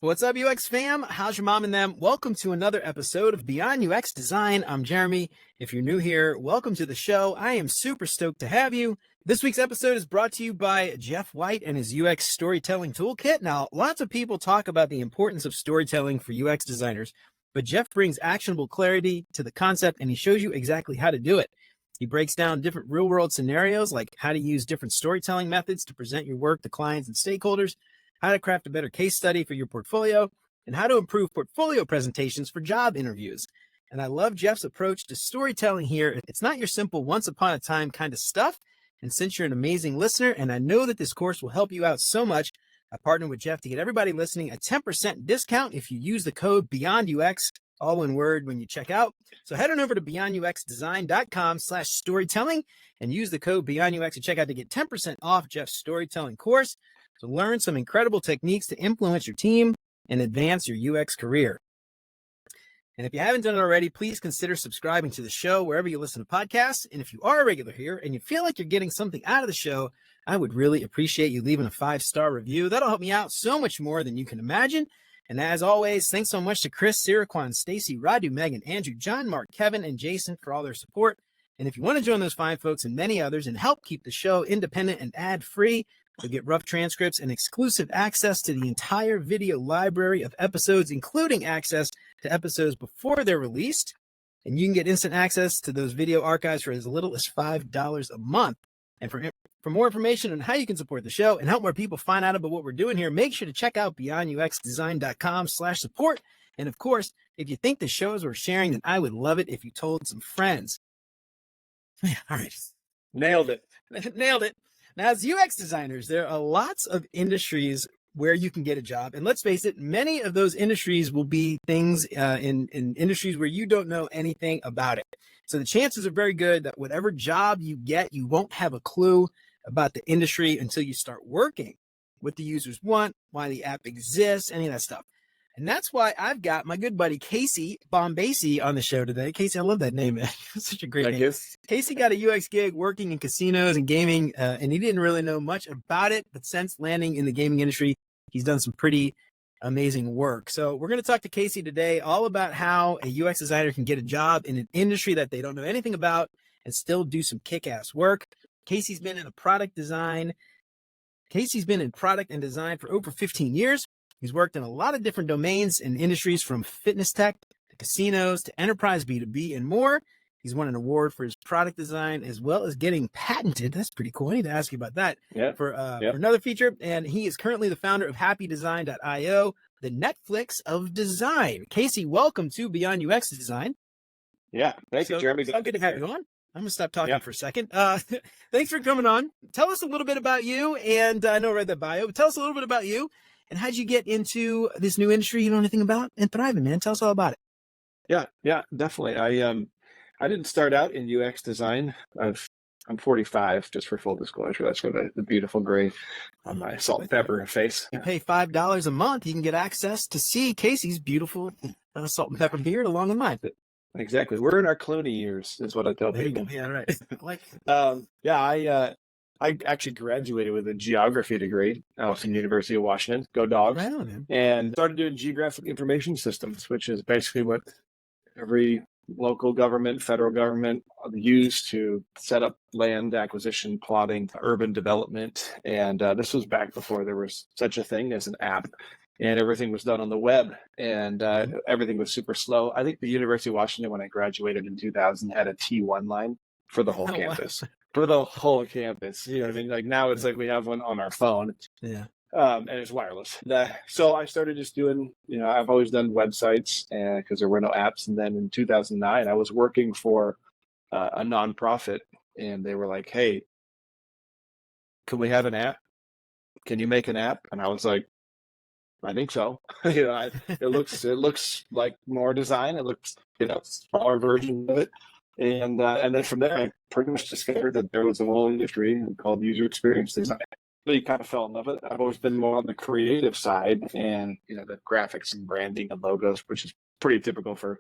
What's up, UX fam? How's your mom and them? Welcome to another episode of Beyond UX Design. I'm Jeremy. If you're new here, welcome to the show. I am super stoked to have you. This week's episode is brought to you by Jeff White and his UX Storytelling Toolkit. Now, lots of people talk about the importance of storytelling for UX designers, but Jeff brings actionable clarity to the concept and he shows you exactly how to do it. He breaks down different real-world scenarios, like how to use different storytelling methods to present your work to clients and stakeholders, how to craft a better case study for your portfolio, and how to improve portfolio presentations for job interviews. And I love Jeff's approach to storytelling here. It's not your simple once upon a time kind of stuff. And since you're an amazing listener, and I know that this course will help you out so much, I partnered with Jeff to get everybody listening a 10% discount if you use the code BeyondUX, all one word, when you check out. So head on over to beyonduxdesign.com/storytelling and use the code BeyondUX to check out to get 10% off Jeff's storytelling course, to learn some incredible techniques to influence your team and advance your UX career. And if you haven't done it already, please consider subscribing to the show wherever you listen to podcasts. And if you are a regular here and you feel like you're getting something out of the show, I would really appreciate you leaving a 5-star review. That'll help me out so much more than you can imagine. And as always, thanks so much to Chris, Siraquan, Stacy, Radu, Megan, Andrew, John, Mark, Kevin, and Jason for all their support. And if you want to join those fine folks and many others and help keep the show independent and ad-free, you'll get rough transcripts and exclusive access to the entire video library of episodes, including access to episodes before they're released. And you can get instant access to those video archives for as little as $5 a month. And for more information on how you can support the show and help more people find out about what we're doing here, make sure to check out beyonduxdesign.com/support. And of course, if you think the show is worth sharing, then I would love it if you told some friends. All right. Nailed it. Nailed it. Now, as UX designers, there are lots of industries where you can get a job. And let's face it, many of those industries will be things in industries where you don't know anything about it. So the chances are very good that whatever job you get, you won't have a clue about the industry until you start working, what the users want, why the app exists, any of that stuff. And that's why I've got my good buddy Casey Bombacie on the show today. Casey, I love that name, man. Such a great name. You. Casey got a UX gig working in casinos and gaming, and he didn't really know much about it. But since landing in the gaming industry, he's done some pretty amazing work. So we're going to talk to Casey today all about how a UX designer can get a job in an industry that they don't know anything about and still do some kick-ass work. Casey's been in product and design for over 15 years. He's worked in a lot of different domains and industries, from fitness tech to casinos to enterprise B2B and more. He's won an award for his product design as well as getting patented. That's pretty cool. I need to ask you about that for another feature. And he is currently the founder of happydesign.io, the Netflix of design. Casey, welcome to Beyond UX Design. Yeah, thank you, Jeremy. So good to have you on. I'm going to stop talking for a second. Thanks for coming on. Tell us a little bit about you. And I know I read that bio, but tell us a little bit about you. And how'd you get into this new industry you know anything about and thriving, man? Tell us all about it. Yeah, definitely. I didn't start out in UX design. I'm 45, just for full disclosure. That's where the beautiful gray on my salt and pepper face. You pay $5 a month, you can get access to see Casey's beautiful salt and pepper beard along with mine. Exactly. We're in our Clooney years, is what I tell people. Yeah, right. I actually graduated with a geography degree out from the University of Washington. Go Dogs. Right on, man. And started doing geographic information systems, which is basically what every local government, federal government use to set up land acquisition, plotting, urban development. And this was back before there was such a thing as an app, and everything was done on the web, and everything was super slow. I think the University of Washington, when I graduated in 2000, had a T1 line for the whole campus. Wow. For the whole campus. You know what I mean? Like now it's like we have one on our phone. Yeah. And it's wireless. So I started just doing, I've always done websites because there were no apps. And then in 2009, I was working for a nonprofit, and they were like, "Hey, can we have an app? Can you make an app?" And I was like, "I think so." It looks like more design. It looks, smaller version of it. And then from there, I pretty much discovered that there was a whole industry called user experience design. Really kind of fell in love with it. I've always been more on the creative side, and the graphics and branding and logos, which is pretty typical for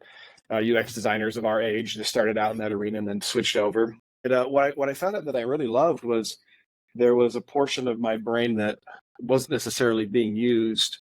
UX designers of our age. Just started out in that arena and then switched over. And what I found out that I really loved was there was a portion of my brain that wasn't necessarily being used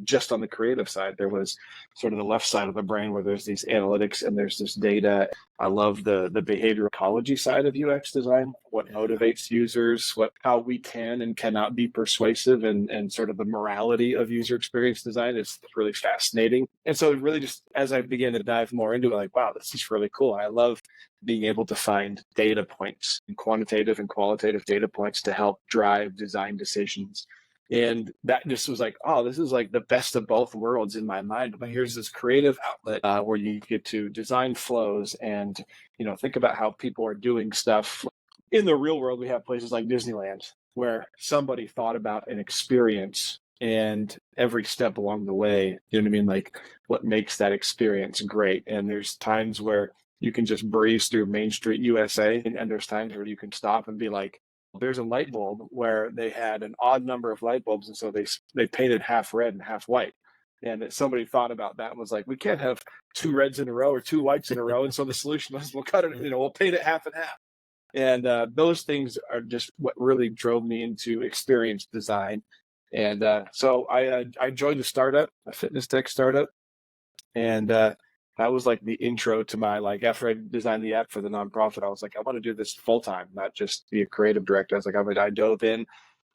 just on the creative side. There was sort of the left side of the brain where there's these analytics and there's this data. I love the behavioral ecology side of UX design, what motivates users, how we can and cannot be persuasive, and sort of the morality of user experience design is really fascinating. And so it really just, as I began to dive more into it, like, wow, this is really cool. I love being able to find data points, and quantitative and qualitative data points to help drive design decisions. And that just was like, oh, this is like the best of both worlds in my mind. But here's this creative outlet where you get to design flows and, think about how people are doing stuff. In the real world, we have places like Disneyland where somebody thought about an experience and every step along the way, you know what I mean? Like what makes that experience great. And there's times where you can just breeze through Main Street USA, and there's times where you can stop and be like, there's a light bulb where they had an odd number of light bulbs, and so they painted half red and half white. And somebody thought about that and was like, we can't have two reds in a row or two whites in a row. And so the solution was, we'll cut it, we'll paint it half and half. And those things are just what really drove me into experience design. And so I joined a startup, a fitness tech startup. And that was like the intro to my, like, after I designed the app for the nonprofit, I was like, I want to do this full time, not just be a creative director. I was like, I dove in,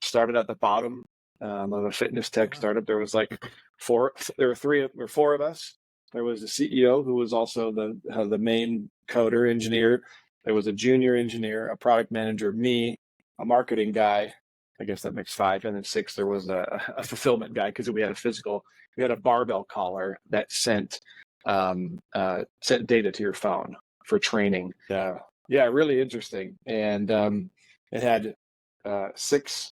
started at the bottom of a fitness tech startup. There was like four of us. There was the CEO who was also the main coder engineer. There was a junior engineer, a product manager, me, a marketing guy. I guess that makes five. And then six, there was a fulfillment guy, because we had a barbell collar that sent data to your phone for training. Really interesting. And it had 6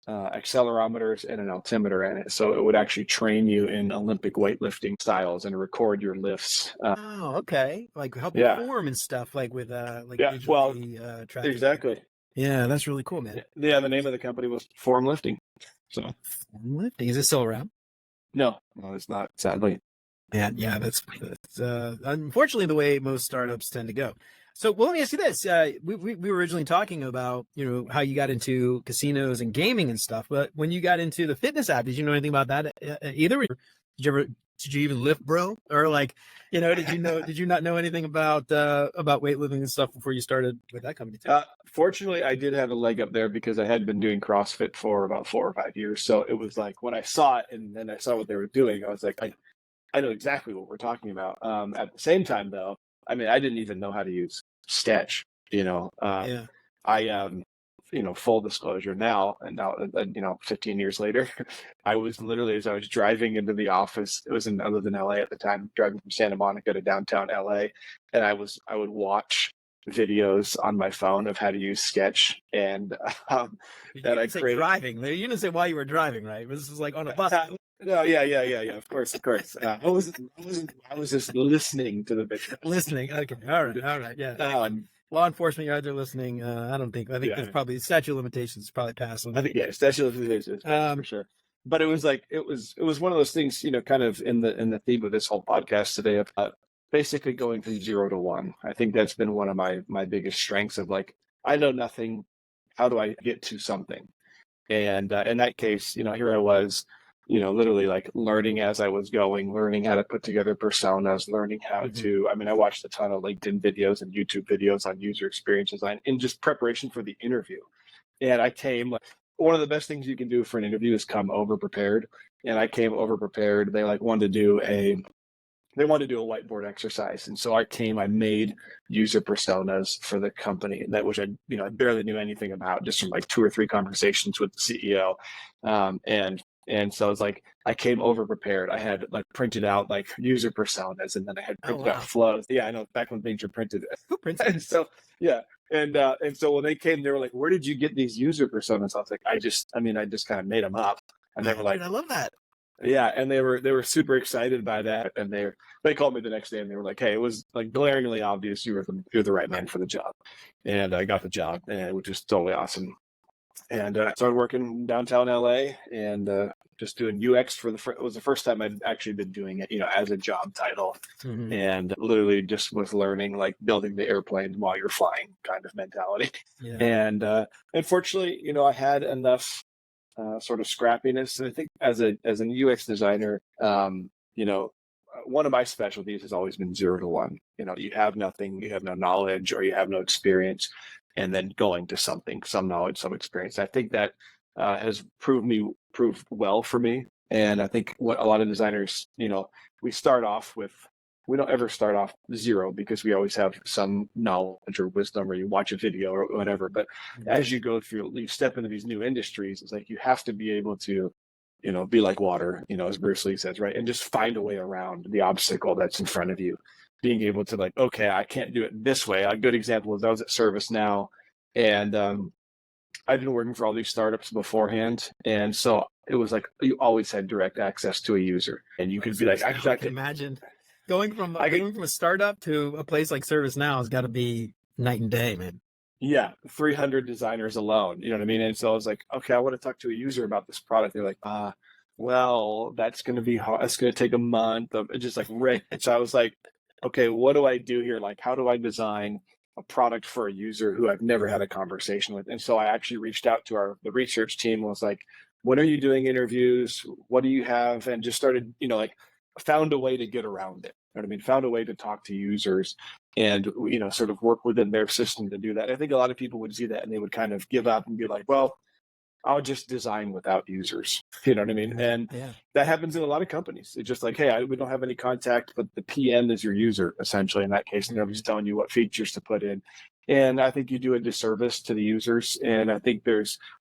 accelerometers and an altimeter in it, so it would actually train you in Olympic weightlifting styles and record your lifts. Oh, okay. Like help you form and stuff, like with tracking. Exactly. Yeah, that's really cool, man. Yeah, the name of the company was Form Lifting. So Form Lifting, is it still around? No, it's not, sadly. Yeah, that's unfortunately the way most startups tend to go. So, well, let me ask you this: we were originally talking about how you got into casinos and gaming and stuff, but when you got into the fitness app, did you know anything about that either? Did you even lift, bro? Or like, did you not know anything about weightlifting and stuff before you started with that company too? Fortunately, I did have a leg up there because I had been doing CrossFit for about 4 or 5 years. So it was like when I saw it and then I saw what they were doing, I was like, I know exactly what we're talking about. At the same time, though, I mean, I didn't even know how to use Sketch. Full disclosure now, and now, 15 years later, I was literally, as I was driving into the office, I lived in LA at the time, driving from Santa Monica to downtown LA, and I would watch videos on my phone of how to use Sketch, and that I created. Driving. You didn't say why you were driving, right? This was like on a bus. No, yeah. Of course. I was just listening to the video. Listening. Okay. All right. Yeah. Law enforcement, you guys are listening. I think there's probably statute of limitations probably passed. I think statute of limitations for sure. But it was like it was one of those things, kind of in the theme of this whole podcast today of basically going from 0 to 1. I think that's been one of my biggest strengths of like, I know nothing. How do I get to something? And in that case, here I was, literally like learning as I was going, learning how to put together personas, learning how to, I watched a ton of LinkedIn videos and YouTube videos on user experience design in just preparation for the interview. And I came, one of the best things you can do for an interview is come over prepared. And I came over prepared. They wanted to do a whiteboard exercise. And so I made user personas for the company, which I barely knew anything about, just from like 2 or 3 conversations with the CEO. And so it's like, I came over prepared. I had like printed out like user personas, and then I had printed out flows. Yeah, I know, back when things were printed. Who printed? And so, yeah. And so when they came, they were like, where did you get these user personas? I was like, I just kind of made them up. And they were like, I love that. Yeah. And they were super excited by that. And they called me the next day and they were like, hey, it was like glaringly obvious you're the right man for the job. And I got the job, which is totally awesome. And I started working downtown LA and just doing UX it was the first time I'd actually been doing it, as a job title. And literally just was learning like building the airplane while you're flying kind of mentality. Yeah. And unfortunately, I had enough sort of scrappiness. And I think as an UX designer, one of my specialties has always been 0 to 1. You have nothing, you have no knowledge, or you have no experience, and then going to something, some knowledge, some experience. I think that has proved well for me. And I think what a lot of designers, we don't ever start off 0 because we always have some knowledge or wisdom, or you watch a video or whatever. But as you go through, you step into these new industries, it's like you have to be able to, be like water, as Bruce Lee says, right? And just find a way around the obstacle that's in front of you. Being able to like, okay, I can't do it this way. A good example is I was at ServiceNow, and I've been working for all these startups beforehand. And so it was like, you always had direct access to a user, and you could be like, I can imagine going from a startup to a place like ServiceNow has got to be night and day, man. Yeah, 300 designers alone. You know what I mean? And so I was like, okay, I want to talk to a user about this product. They're like, well, that's going to be hard. It's going to take a month of just like, right. So I was like, okay, what do I do here? Like, how do I design a product for a user who I've never had a conversation with? And so I actually reached out to the research team and was like, when are you doing interviews? What do you have? And just started, found a way to get around it. You know what I mean? Found a way to talk to users and, sort of work within their system to do that. I think a lot of people would see that and they would kind of give up and be like, well, I'll just design without users. You know what I mean? And that happens in a lot of companies. It's just like, hey, we don't have any contact, but the PM is your user, essentially, in that case. And they're just telling you what features to put in. And I think you do a disservice to the users. And I think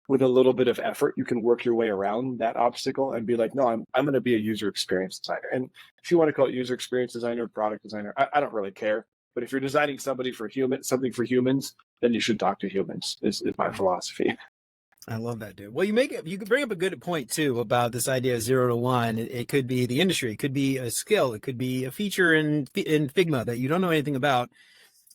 with a little bit of effort, you can work your way around that obstacle and be like, no, I'm going to be a user experience designer. And if you want to call it user experience designer, product designer, I don't really care. But if you're designing something for humans, then you should talk to humans, is my philosophy. I love that, dude. Well, you could bring up a good point too about this idea of 0 to 1. It could be the industry, it could be a skill, it could be a feature in Figma that you don't know anything about,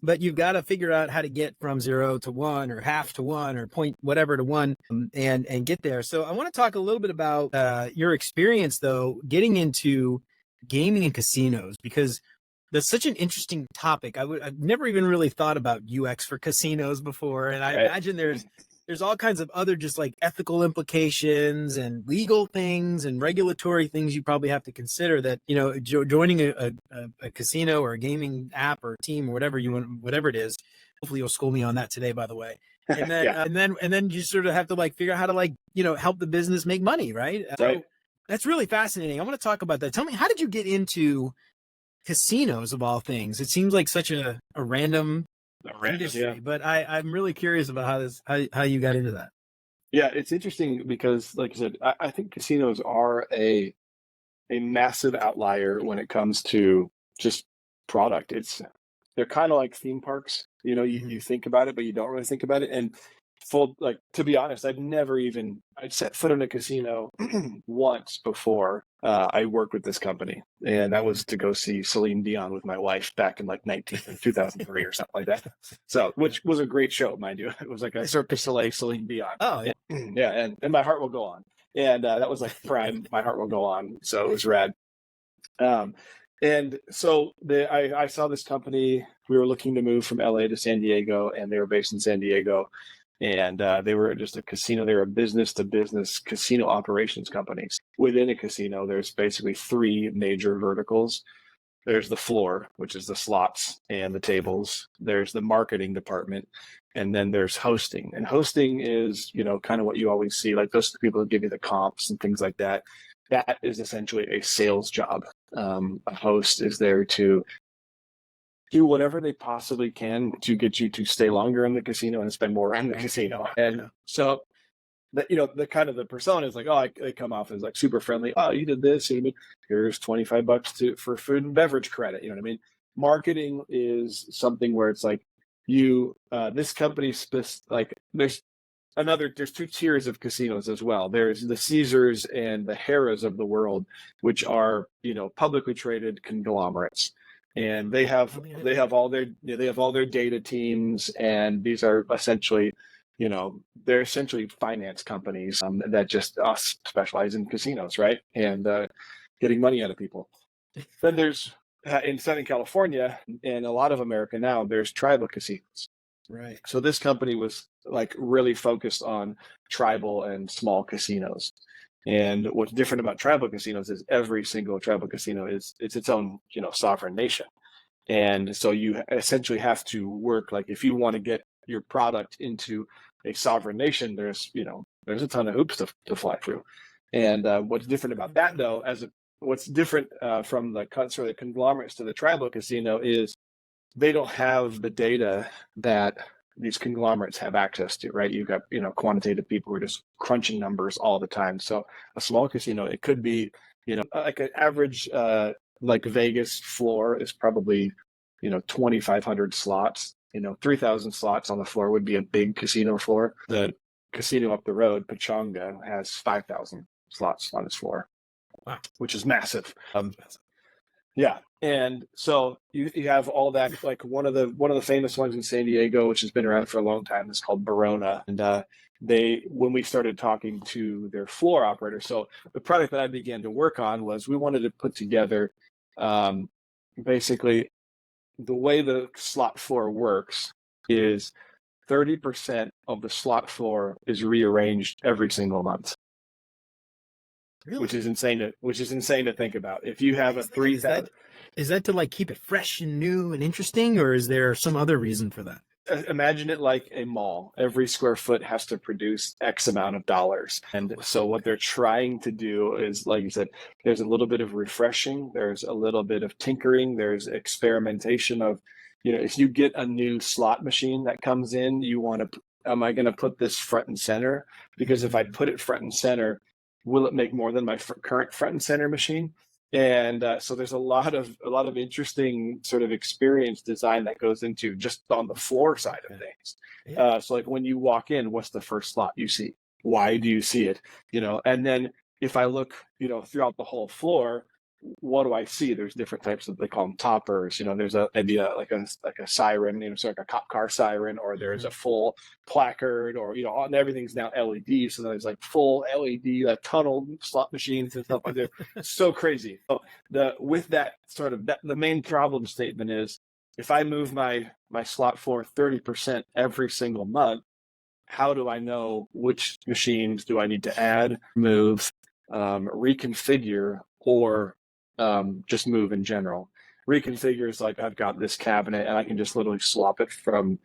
but you've got to figure out how to get from 0 to 1 or half to 1 or point whatever to 1 and get there. So I want to talk a little bit about your experience though, getting into gaming and casinos, because that's such an interesting topic. I've never even really thought about UX for casinos before. And I imagine there's all kinds of other just like ethical implications and legal things and regulatory things you probably have to consider that, joining a casino or a gaming app or team or whatever whatever it is. Hopefully you'll school me on that today, by the way. And then, and then you sort of have to like figure out how to like, help the business make money. Right. So that's really fascinating. I want to talk about that. Tell me, how did you get into casinos of all things? It seems like such a random industry, but I'm really curious about how you got into that. Yeah, it's interesting because, like I said, I think casinos are a massive outlier when it comes to just product. They're kind of like theme parks. You think about it, but you don't really think about it. And to be honest, I'd set foot in a casino once before I worked with this company, and that was to go see Celine Dion with my wife back in like 2003 or something like that. So, which was a great show, mind you. It was like a Cirque du Soleil Celine Dion. Oh, yeah. Yeah, and My Heart Will Go On. And that was like prime My Heart Will Go On. So it was rad. And so I saw this company. We were looking to move from LA to San Diego, and they were based in San Diego. And they were just a casino. They were a business-to-business casino operations company. Within a casino, there's basically 3 major verticals. There's the floor, which is the slots and the tables. There's the marketing department, and then there's hosting. And hosting is, kind of what you always see, like those are the people who give you the comps and things like that. That is essentially a sales job. A host is there to do whatever they possibly can to get you to stay longer in the casino and spend more in the casino. And so, the kind of the persona is like, they come off as like super friendly. Oh, you did this. Here's $25 for food and beverage credit. You know what I mean? Marketing is something where it's like this company there's 2 tiers of casinos as well. There's the Caesars and the Harrah's of the world, which are, publicly traded conglomerates. And they have all their data teams, and these are essentially, they're essentially finance companies that just specialize in casinos, right? And getting money out of people. Then there's in Southern California and a lot of America now, there's tribal casinos. Right. So this company was like really focused on tribal and small casinos. And what's different about tribal casinos is every single tribal casino is it's its own, sovereign nation. And so you essentially have to work like if you want to get your product into a sovereign nation, there's a ton of hoops to fly through. And what's different about that though, what's different from the sort of conglomerates to the tribal casino is they don't have the data that these conglomerates have access to, right? You've got, quantitative people who are just crunching numbers all the time. So a small casino, it could be, like an average, like Vegas floor is probably, 2,500 slots, 3,000 slots on the floor would be a big casino floor. The casino up the road, Pachanga, has 5,000 slots on its floor, Wow. which is massive. Yeah. And so you have all that, like one of the famous ones in San Diego, which has been around for a long time, is called Barona. And when we started talking to their floor operator, so the product that I began to work on was we wanted to put together basically the way the slot floor works is 30% of the slot floor is rearranged every single month. Really? Which is insane to think about. If you have a 3,000, is that to like keep it fresh and new and interesting, or is there some other reason for that? imagine it like a mall. Every square foot has to produce X amount of dollars. And so what they're trying to do is, like you said, there's a little bit of refreshing, there's a little bit of tinkering, there's experimentation of, if you get a new slot machine that comes in, you want to, am I going to put this front and center? Because if I put it front and center, will it make more than my current front and center machine? And so there's a lot of interesting sort of experience design that goes into just on the floor side of things. So like when you walk in, what's the first slot you see? Why do you see it? And then if I look, throughout the whole floor, what do I see? There's different types of, they call them toppers. There's maybe like a siren, so like a cop car siren, or there's a full placard, or and everything's now LED. So there's like full LED, tunnel slot machines and stuff like that. So crazy. So with that sort of the main problem statement is if I move my slot floor 30% every single month, how do I know which machines do I need to add, move, reconfigure, or just move in general? Reconfigure is like I've got this cabinet and I can just literally swap it from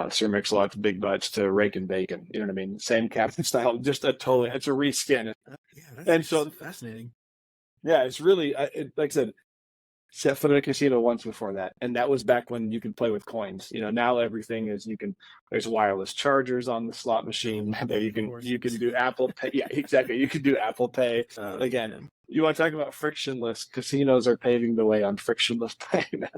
Sir Mix-a-Lot's Big Butts to Rake and Bacon. You know what I mean? Same cabinet style, just it's a reskin. Yeah, and so fascinating. Yeah, it's really like I said, set foot in a casino once before that, and that was back when you could play with coins. Now everything is there's wireless chargers on the slot machine. There you can do Apple Pay. Yeah, exactly. You can do Apple Pay. Again, you want to talk about frictionless? Casinos are paving the way on frictionless payment.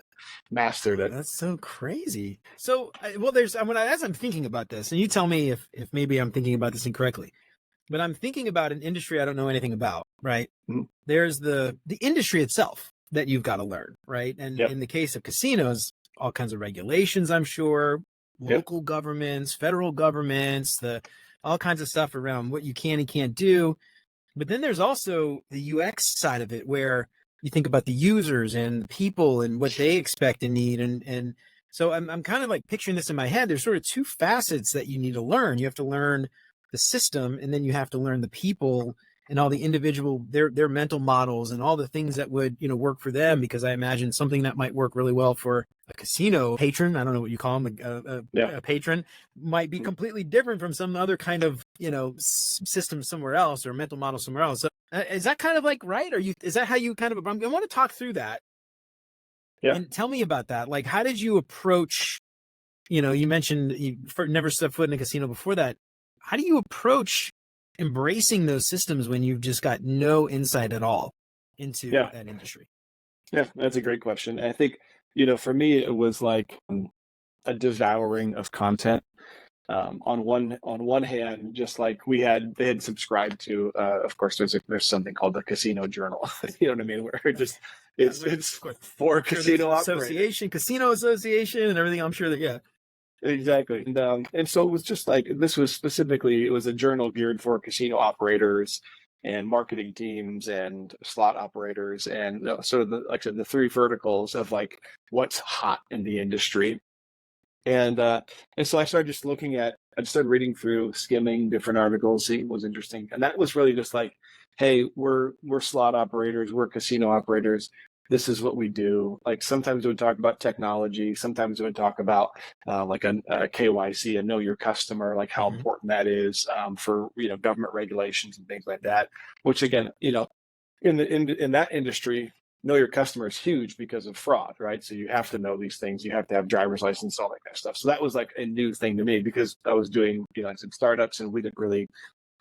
Mastered it. That's so crazy. So, as I'm thinking about this, and you tell me if maybe I'm thinking about this incorrectly, but I'm thinking about an industry I don't know anything about, right? Mm-hmm. There's the industry itself that you've got to learn, right? And in the case of casinos, all kinds of regulations, I'm sure, local governments, federal governments, all kinds of stuff around what you can and can't do. But then there's also the UX side of it, where you think about the users and the people and what they expect and need. And so I'm kind of like picturing this in my head. There's sort of two facets that you need to learn. You have to learn the system, and then you have to learn the people and all the individual, their mental models and all the things that would, work for them. Because I imagine something that might work really well for a casino patron, I don't know what you call them, a patron, might be completely different from some other kind of, system somewhere else or mental model somewhere else. So is that kind of like right? Is that how you kind of, I want to talk through that. Yeah. And tell me about that. Like, how did you approach, you mentioned you never stepped foot in a casino before that. How do you approach embracing those systems when you've just got no insight at all into that industry? Yeah, that's a great question. And I think, for me, it was like a devouring of content. On one hand, just like they had subscribed to, of course, there's something called the Casino Journal. You know what I mean? Where it's for casino operators, casino association, and everything. I'm sure that Exactly. And so it was just like, this was specifically, it was a journal geared for casino operators and marketing teams and slot operators, and sort of like I said, the three verticals of like what's hot in the industry. And so I started just I just started reading through, skimming different articles, seeing what was interesting. And that was really just like, hey, we're slot operators, we're casino operators. This is what we do. Like sometimes we would talk about technology, sometimes we would talk about like a KYC, a know your customer, like how important that is for government regulations and things like that. Which again, in that industry, know your customer is huge because of fraud, right? So you have to know these things. You have to have driver's license, all that kind of stuff. So that was like a new thing to me because I was doing, I said startups, and we didn't really.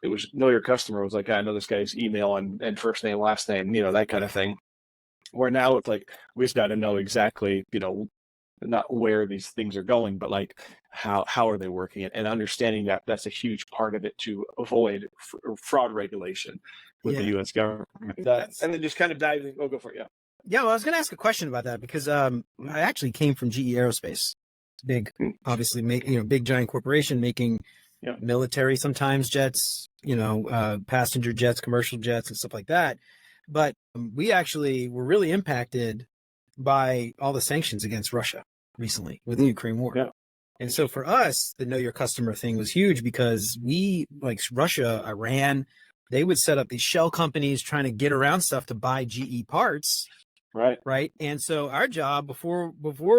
It was know your customer was like, I know this guy's email and first name, last name, that kind of thing. Where now it's like we just got to know exactly, not where these things are going, but like how are they working, and understanding that that's a huge part of it to avoid fraud regulation with the U.S. government. And then just kind of diving. Oh, go for it. Yeah. Yeah, well, I was going to ask a question about that because I actually came from GE Aerospace. Big, obviously, big giant corporation making military sometimes jets, passenger jets, commercial jets, and stuff like that. But we actually were really impacted by all the sanctions against Russia recently with the Ukraine war. Yeah. And so for us, the know your customer thing was huge because we, like Russia, Iran, they would set up these shell companies trying to get around stuff to buy GE parts. Right. And so our job before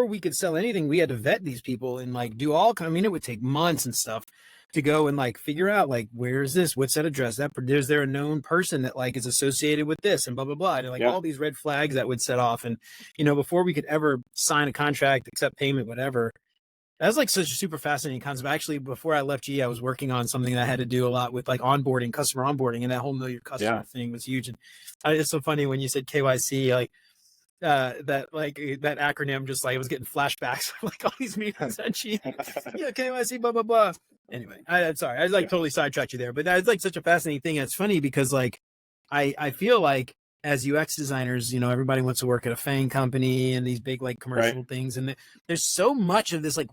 we could sell anything, we had to vet these people and like do it would take months and stuff to go and like figure out like, where is this? What's that address? Is there a known person that like is associated with this and blah, blah, blah. And like all these red flags that would set off. And, before we could ever sign a contract, accept payment, whatever. That was like such a super fascinating concept. Actually, before I left GE, I was working on something that had to do a lot with like onboarding, customer onboarding, and that whole know your customer thing was huge. And it's so funny when you said KYC, like that acronym, just like I was getting flashbacks of like all these meetings on GE. KYC, blah, blah, blah. Anyway, I'm sorry. I totally sidetracked you there, but that's like such a fascinating thing. And it's funny because like, I feel like as UX designers, everybody wants to work at a FANG company and these big like commercial things. And there's so much of this like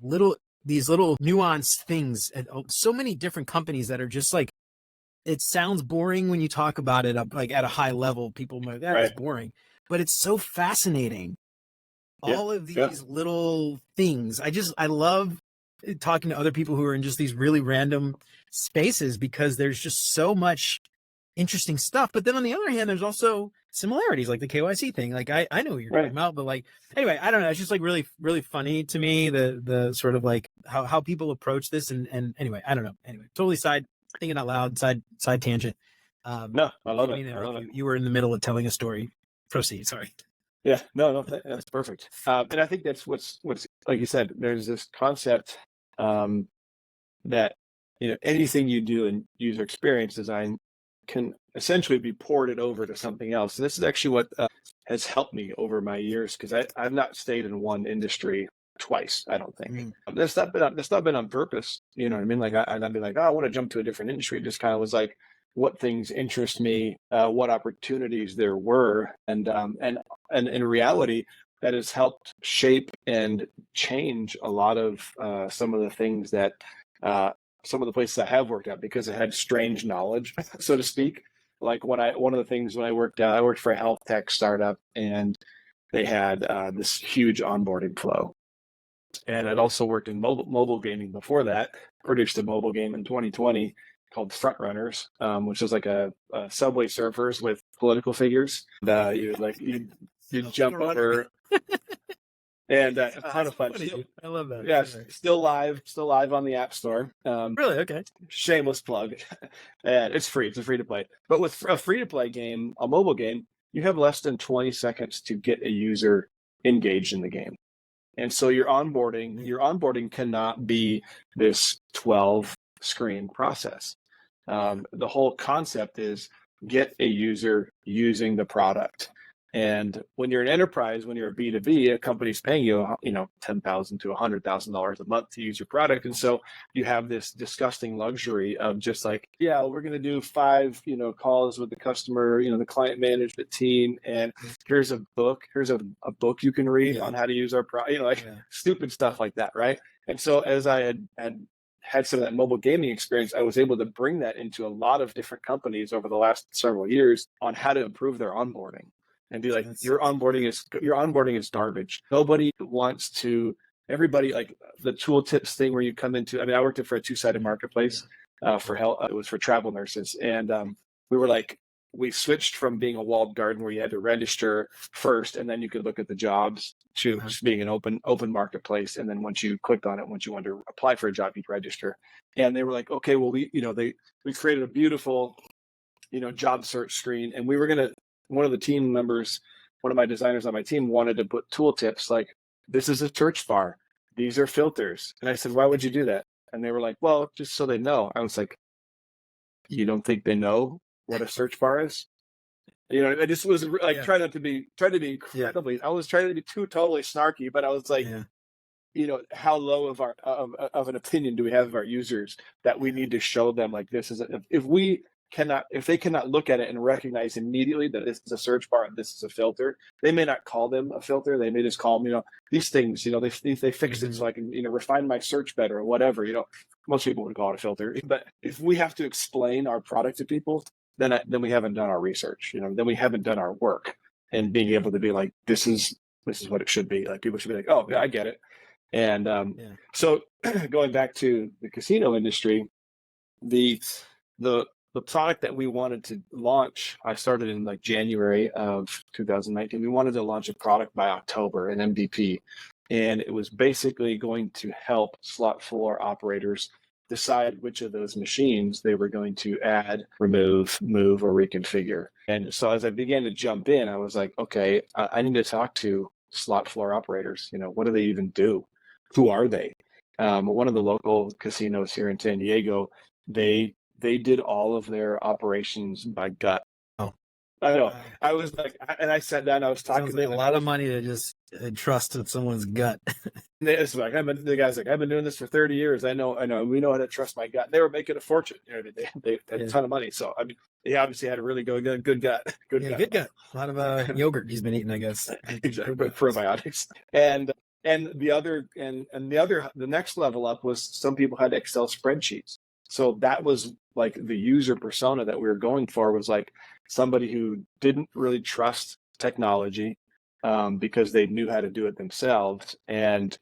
these little nuanced things and so many different companies that are just like, it sounds boring when you talk about it up like at a high level. People might that's boring, but it's so fascinating. All of these little things. I love talking to other people who are in just these really random spaces because there's just so much interesting stuff. But then on the other hand, there's also similarities like the KYC thing. Like I know what you're talking about, but like, anyway, I don't know. It's just like really, really funny to me, the sort of like how people approach this. And anyway, I don't know. Anyway, totally thinking out loud, side tangent. No, I love it. You were in the middle of telling a story. Proceed. Sorry. Yeah, no, that's perfect. And I think that's what's like you said. There's this concept that anything you do in user experience design can essentially be ported over to something else. And this is actually what has helped me over my years because I've not stayed in one industry twice. I don't think that's not been on purpose. You know what I mean? Like I'd be like, oh, I want to jump to a different industry. It just kind of was like what things interest me, what opportunities there were, and in reality, that has helped shape and change a lot of some of the things that some of the places I have worked at because I had strange knowledge, so to speak. Like one of the things when I worked for a health tech startup, and they had this huge onboarding flow. And I'd also worked in mobile gaming before that. Produced a mobile game in 2020 called Frontrunners, which was like a Subway Surfers with political figures. You jump over, and a ton of fun. I love that. Yeah, still live on the App Store. Really? Okay. Shameless plug. And it's free. It's a free to play. But with a free to play game, a mobile game, you have less than 20 seconds to get a user engaged in the game. And so your onboarding cannot be this 12 screen process. The whole concept is get a user using the product. And when you're an enterprise, when you're a B2B, a company's paying you, $10,000 to $100,000 a month to use your product. And so you have this disgusting luxury of just like, we're going to do 5, calls with the customer, the client management team. And here's a book you can read on how to use our product, stupid stuff like that. Right. And so as I had some of that mobile gaming experience, I was able to bring that into a lot of different companies over the last several years on how to improve their onboarding. And be like, your onboarding is garbage. Nobody wants to everybody, like the tooltips thing where you come into, I mean, I worked it for a two-sided marketplace for health. It was for travel nurses. And we were like, we switched from being a walled garden where you had to register first and then you could look at the jobs to just being an open marketplace. And then once you clicked on it, once you wanted to apply for a job, you'd register. And they were like, okay, well, we created a beautiful, job search screen. And we were one of the team members, one of my designers on my team wanted to put tooltips like, this is a search bar. These are filters. And I said, why would you do that? And they were like, well, just so they know. I was like, you don't think they know what a search bar is? I just was like, trying to be incredibly, I was trying to be totally snarky, but I was like, how low of an opinion do we have of our users that we need to show them like this is, if they cannot look at it and recognize immediately that this is a search bar and this is a filter, they may not call them a filter. They may just call them, these things, they fixed it so I can, refine my search better or whatever, most people would call it a filter. But if we have to explain our product to people, then we haven't done our research, then we haven't done our work and being able to be like, this is what it should be. Like people should be like, oh, yeah, I get it. And so going back to the casino industry, the product that we wanted to launch, I started in like January of 2019. We wanted to launch a product by October, an MVP. And it was basically going to help slot floor operators decide which of those machines they were going to add, remove, move, or reconfigure. And so as I began to jump in, I was like, okay, I need to talk to slot floor operators. What do they even do? Who are they? One of the local casinos here in San Diego, they did all of their operations by gut. Oh, I know. I was like, and I sat down, I was talking to them. A lot of money to just trust in someone's gut. It's like, the guy's like, I've been doing this for 30 years. I know. We know how to trust my gut. They were making a fortune. They had a ton of money. So, I mean, he obviously had a really good gut. Good gut. A lot of yogurt he's been eating, I guess. Exactly. Probiotics. And the next level up was some people had Excel spreadsheets. So that was like the user persona that we were going for, was like somebody who didn't really trust technology because they knew how to do it themselves, and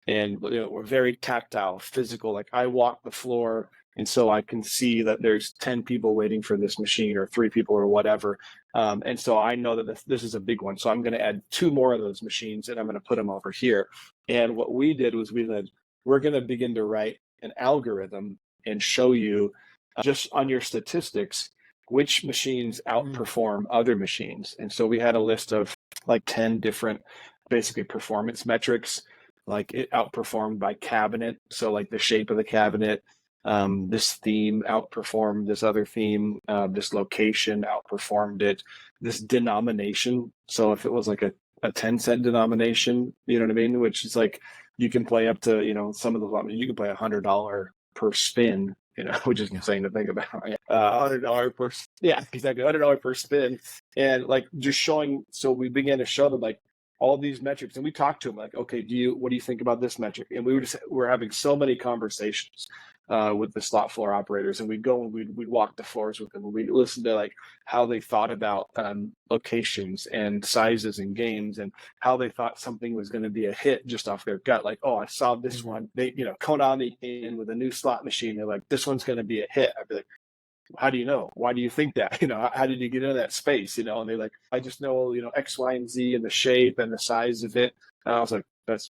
were very tactile, physical. Like I walk the floor, and so I can see that there's 10 people waiting for this machine or 3 people or whatever. And so I know that this is a big one. So I'm going to add 2 more of those machines and I'm going to put them over here. And what we did was we said, we're going to begin to write an algorithm and show you just on your statistics, which machines outperform other machines. And so we had a list of like 10 different basically performance metrics, like it outperformed by cabinet. So like the shape of the cabinet, this theme outperformed this other theme, this location outperformed it, this denomination. So if it was like a 10-cent denomination, you know what I mean? Which is like, you can play up to, some of the, you can play $100 per spin, which is insane to think about. $100 per, yeah, exactly, $100 per spin. And like just showing, so we began to show them like all these metrics, and we talked to them like, okay, what do you think about this metric? And we're having so many conversations with the slot floor operators, and we'd go and we'd walk the floors with them, and we'd listen to like how they thought about locations and sizes and games, and how they thought something was going to be a hit just off their gut. Like, oh, I saw this one. They, Konami came in with a new slot machine. They're like, this one's going to be a hit. I'd be like, how do you know? Why do you think that? How did you get into that space? And they're like, I just know, X, Y, and Z and the shape and the size of it. And I was like, that's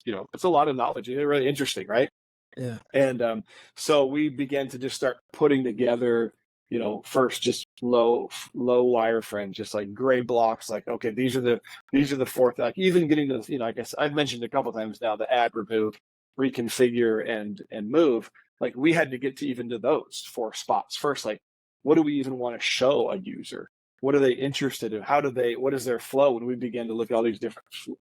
a lot of knowledge. It's really interesting, right? Yeah. And so we began to just start putting together, first just low wireframe, just like gray blocks. Like, okay, these are the 4, like even getting to, I guess I've mentioned a couple of times now, the add, remove, reconfigure, and move. Like we had to get to even to those 4 spots first. Like, what do we even want to show a user? What are they interested in? What is their flow? And we began to look at all these different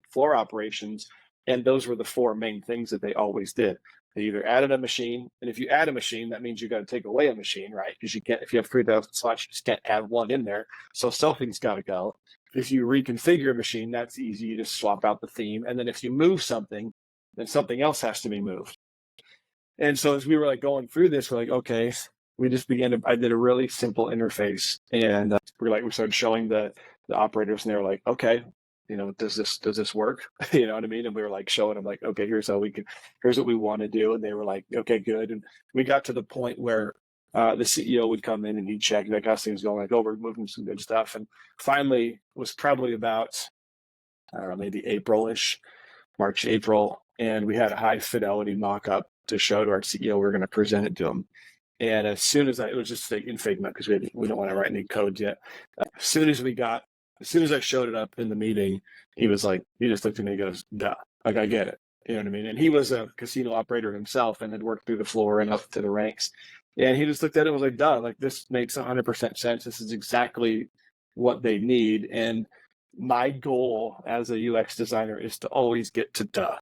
floor operations. And those were the 4 main things that they always did. They either added a machine, and if you add a machine, that means you got to take away a machine, right? Because you can't, if you have 3,000 slots, you just can't add one in there. So something's got to go. If you reconfigure a machine, that's easy. You just swap out the theme. And then if you move something, then something else has to be moved. And so as we were like going through this, we're like, okay, we just I did a really simple interface, and we started showing the operators, and they were like, okay, does this work? You know what I mean? And we were like showing them like, okay, here's what we want to do. And they were like, okay, good. And we got to the point where the CEO would come in and he'd check like how's things going, like, oh, we're moving some good stuff. And finally it was probably about, I don't know, maybe April-ish, March, April. And we had a high fidelity mock-up to show to our CEO. We were going to present it to him. And as soon as it was just in Figma because we don't want to write any code yet. As soon as I showed it up in the meeting, he was like, he just looked at me and goes, duh, like I get it. You know what I mean? And he was a casino operator himself and had worked through the floor and up to the ranks. And he just looked at it and was like, duh, like this makes 100% sense. This is exactly what they need. And my goal as a UX designer is to always get to duh.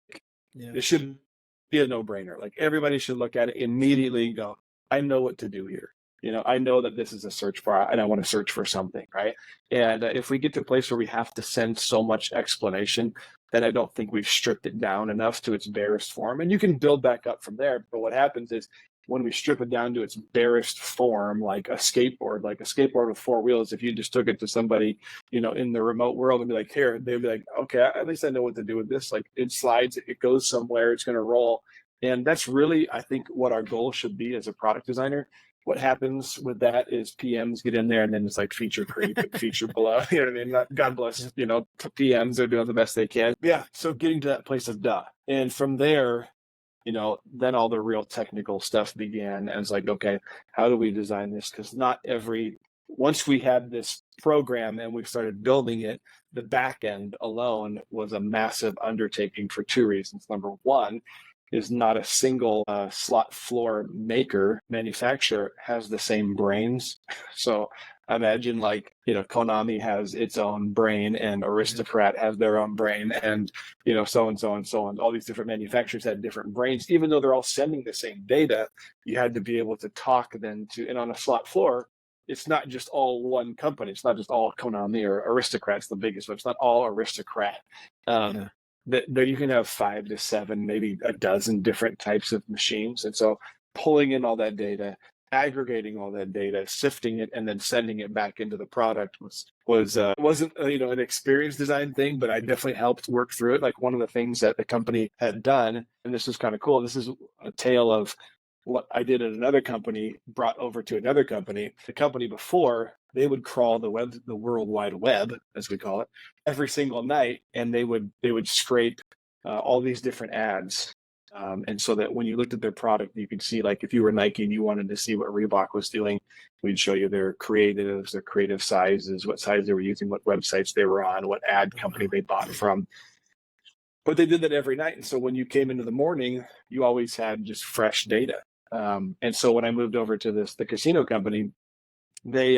Yeah. It should be a no-brainer. Like everybody should look at it immediately and go, I know what to do here. I know that this is a search bar and I want to search for something, right? And if we get to a place where we have to send so much explanation, then I don't think we've stripped it down enough to its barest form. And you can build back up from there. But what happens is when we strip it down to its barest form, like a skateboard with four wheels, if you just took it to somebody, in the remote world and be like, here, they'd be like, okay, at least I know what to do with this. Like it slides, it goes somewhere, it's going to roll. And that's really, I think, what our goal should be as a product designer. What happens with that is PMs get in there and then it's like feature creep and feature below. You know what I mean? God bless, PMs are doing the best they can. Yeah. So getting to that place of duh. And from there, then all the real technical stuff began. And it's like, okay, how do we design this? Because once we had this program and we started building it, the back end alone was a massive undertaking for two reasons. Number one, is not a single slot floor manufacturer has the same brains. So imagine Konami has its own brain and Aristocrat has their own brain and, so and so and so on. All these different manufacturers had different brains. Even though they're all sending the same data, you had to be able to talk then and on a slot floor, it's not just all one company. It's not just all Konami or Aristocrat's the biggest, but it's not all Aristocrat. That you can have 5 to 7, maybe a dozen different types of machines. And so pulling in all that data, aggregating all that data, sifting it, and then sending it back into the product wasn't an experience design thing, but I definitely helped work through it. Like one of the things that the company had done, and this is kind of cool. This is a tale of what I did at another company brought over to another company. The company before, they would crawl the World Wide Web, as we call it, every single night, and they would scrape all these different ads. And so that when you looked at their product, you could see, like, if you were Nike and you wanted to see what Reebok was doing, we'd show you their creatives, their creative sizes, what size they were using, what websites they were on, what ad company they bought from. But they did that every night. And so when you came into the morning, you always had just fresh data. And so when I moved over to the casino company, they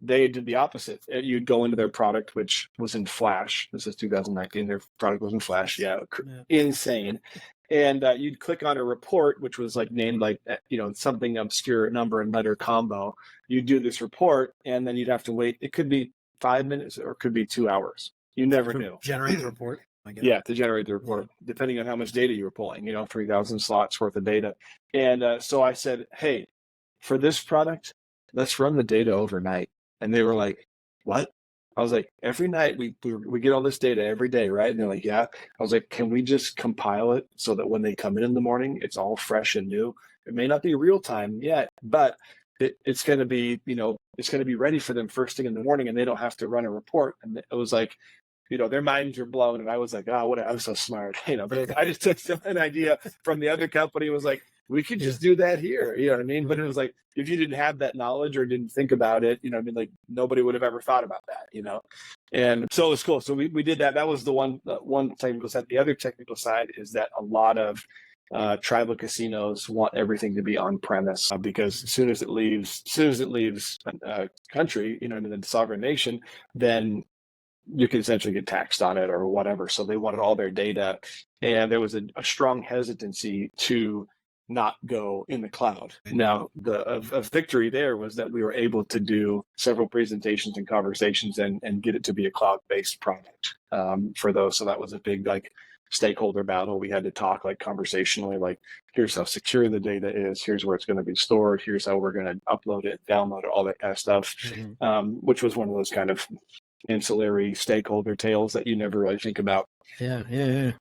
did the opposite. You'd go into their product, which was in Flash. This is 2019. Their product was in Flash. Yeah. Insane. And you'd click on a report, which was like named like, something obscure number and letter combo. You'd do this report and then you'd have to wait. It could be 5 minutes or it could be 2 hours. You never knew. Generate the report. Yeah, to generate the report, depending on how much data you were pulling, 3,000 slots worth of data. And so I said, hey, for this product, let's run the data overnight. And they were like, what? I was like, every night we get all this data every day, right? And they're like, yeah. I was like, can we just compile it so that when they come in the morning, it's all fresh and new? It may not be real time yet, but it's going to be, it's going to be ready for them first thing in the morning and they don't have to run a report. And it was like, their minds were blown. And I was like, oh, I'm so smart. But I just took an idea from the other company, was like, we could just do that here. You know what I mean? But it was like, if you didn't have that knowledge or didn't think about it, like nobody would have ever thought about that, And so it was cool. So we did that. That was the one technical side. The other technical side is that a lot of tribal casinos want everything to be on premise because as soon as it leaves country, the sovereign nation, then you can essentially get taxed on it or whatever. So they wanted all their data. And there was a strong hesitancy to not go in the cloud. Now, the victory there was that we were able to do several presentations and conversations and get it to be a cloud-based product for those. So that was a big stakeholder battle. We had to talk conversationally, here's how secure the data is, here's where it's going to be stored, here's how we're going to upload it, download it, all that kind of stuff, which was one of those kind of ancillary stakeholder tales that you never really think about. Yeah.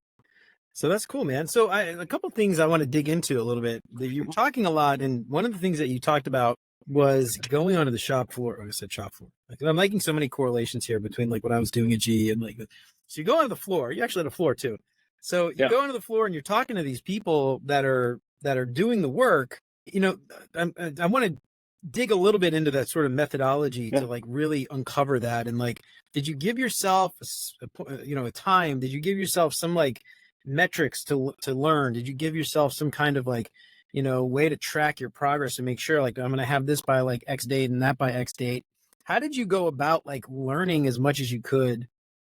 So that's cool, man. So a couple things I want to dig into a little bit. You're talking a lot, and one of the things that you talked about was going onto the shop floor. Or I said shop floor. Like, I'm making so many correlations here between like what I was doing at GE and like. So you go onto the floor. You actually had a floor too. So you go onto the floor and you're talking to these people that are doing the work. You know, I want to dig a little bit into that sort of methodology to like really uncover that. And like, did you give yourself a time? Did you give yourself some like metrics to learn? Did you give yourself some kind of like, way to track your progress and make sure like I'm going to have this by like X date and that by X date? How did you go about like learning as much as you could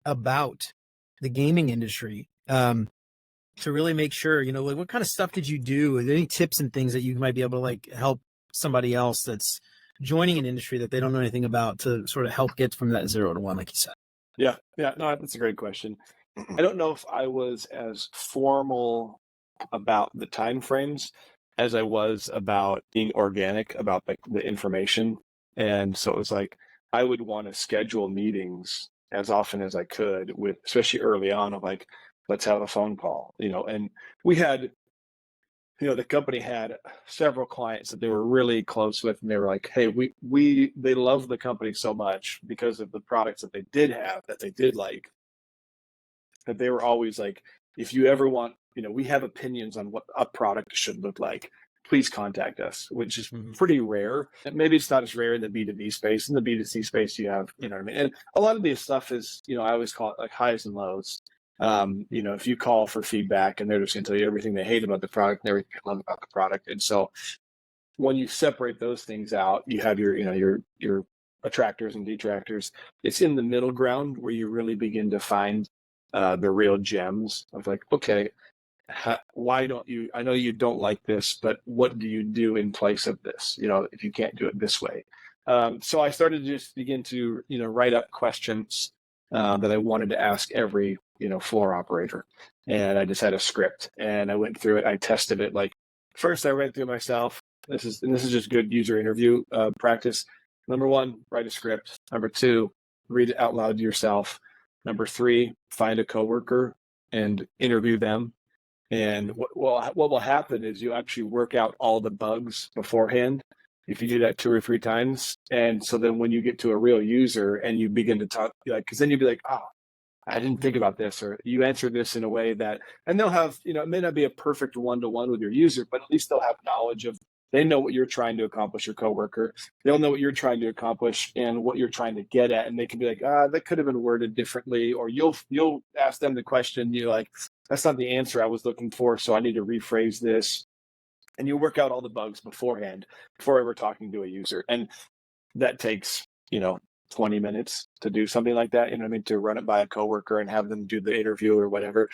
about the gaming industry to really make sure, like what kind of stuff did you do? Any tips and things that you might be able to like help somebody else that's joining an industry that they don't know anything about to sort of help get from that 0 to 1, like you said? Yeah. No, that's a great question. I don't know if I was as formal about the time frames as I was about being organic about the information. And so it was like I would want to schedule meetings as often as I could with, especially early on, of like, let's have a phone call, and we had, the company had several clients that they were really close with, and they were like, hey, they love the company so much because of the products that they did have, that they did like, that they were always like, if you ever want, we have opinions on what a product should look like, please contact us, which is pretty rare. And maybe it's not as rare in the B2B space. In the B2C space, you have, what I mean? And a lot of this stuff is, I always call it like highs and lows. If you call for feedback and they're just going to tell you everything they hate about the product and everything they love about the product. And so when you separate those things out, you have your attractors and detractors. It's in the middle ground where you really begin to find the real gems of like, okay, why don't you, I know you don't like this, but what do you do in place of this? If you can't do it this way. So I started to just begin to, write up questions that I wanted to ask every, floor operator. And I just had a script and I went through it. I tested it. Like first I read through myself. This is just good user interview practice. Number 1, write a script. Number 2, read it out loud to yourself. Number 3, find a coworker and interview them. And what will happen is you actually work out all the bugs beforehand if you do that 2 or 3 times. And so then when you get to a real user and you begin to talk, because then you'll be like, oh, I didn't think about this, or you answer this in a way that, and they'll have, it may not be a perfect one-to-one with your user, but at least they'll have knowledge of, they know what you're trying to accomplish, your coworker. They'll know what you're trying to accomplish and what you're trying to get at. And they can be like, that could have been worded differently. Or you'll ask them the question, you're like, that's not the answer I was looking for, so I need to rephrase this. And you work out all the bugs beforehand before ever talking to a user. And that takes, 20 minutes to do something like that, to run it by a coworker and have them do the interview or whatever.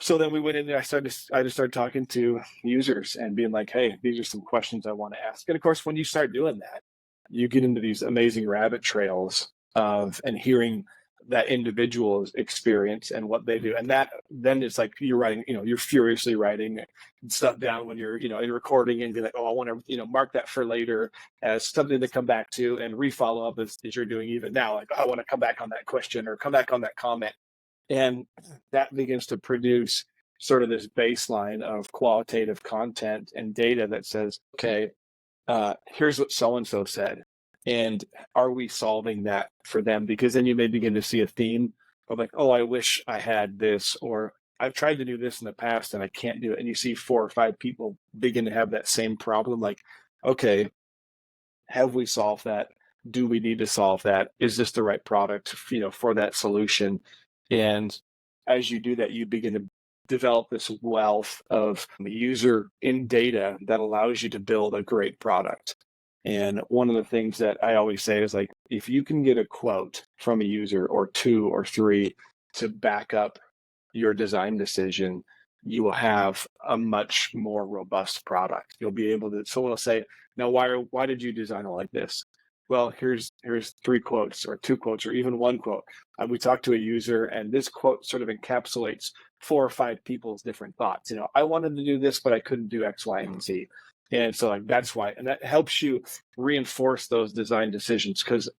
So then we went in there, I just started talking to users and being like, hey, these are some questions I want to ask. And of course, when you start doing that, you get into these amazing rabbit trails of, and hearing that individual's experience and what they do. And that, then it's like you're writing, you're furiously writing stuff down when you're, in recording, and be like, oh, I want to, mark that for later as something to come back to and refollow up as you're doing even now. Like, I want to come back on that question or come back on that comment. And that begins to produce sort of this baseline of qualitative content and data that says, okay, here's what so-and-so said. And are we solving that for them? Because then you may begin to see a theme of like, oh, I wish I had this, or I've tried to do this in the past and I can't do it. And you see 4 or 5 people begin to have that same problem. Like, okay, have we solved that? Do we need to solve that? Is this the right product, for that solution? And as you do that, you begin to develop this wealth of user in data that allows you to build a great product. And one of the things that I always say is like, if you can get a quote from a user or 2 or 3 to back up your design decision, you will have a much more robust product. You'll be able to, someone will say, now, why did you design it like this? Well, here's 3 quotes or 2 quotes or even 1 quote. We talked to a user and this quote sort of encapsulates 4 or 5 people's different thoughts. I wanted to do this, but I couldn't do X, Y, and Z. And so like, that's why, and that helps you reinforce those design decisions, because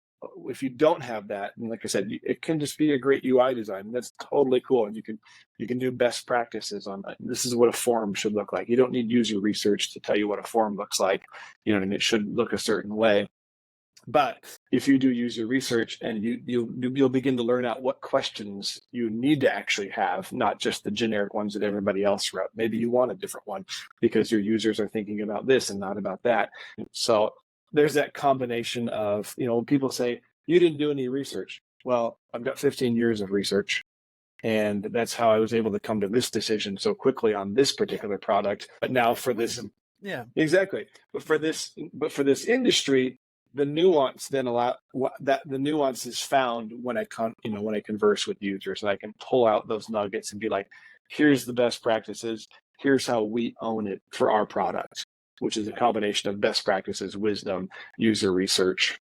if you don't have that, and like I said, it can just be a great UI design. That's totally cool. And you can do best practices on that. This is what a form should look like. You don't need user research to tell you what a form looks like, and it should look a certain way. But if you do user research, and you'll begin to learn out what questions you need to actually have, not just the generic ones that everybody else wrote. Maybe you want a different one because your users are thinking about this and not about that. So there's that combination of, when people say, you didn't do any research. Well, I've got 15 years of research. And that's how I was able to come to this decision so quickly on this particular product. But now for this, exactly. But for this industry, the nuance then the nuance is found when I converse with users, and I can pull out those nuggets and be like, here's the best practices. Here's how we own it for our product, which is a combination of best practices, wisdom, user research.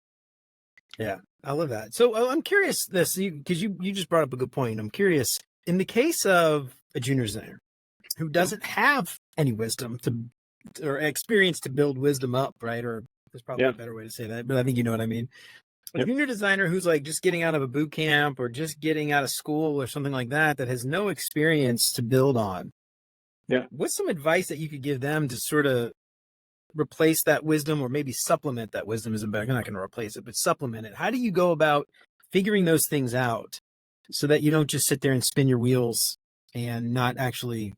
Yeah, I love that. So I'm curious because you just brought up a good point. I'm curious, in the case of a junior designer who doesn't have any wisdom or experience to build wisdom up, right? Or there's probably a better way to say that, but I think you know what I mean. A junior designer who's like just getting out of a boot camp or just getting out of school or something like that has no experience to build on. Yeah. What's some advice that you could give them to sort of replace that wisdom, or maybe supplement that wisdom? Isn't better. You're not going to replace it, but supplement it. How do you go about figuring those things out so that you don't just sit there and spin your wheels and not actually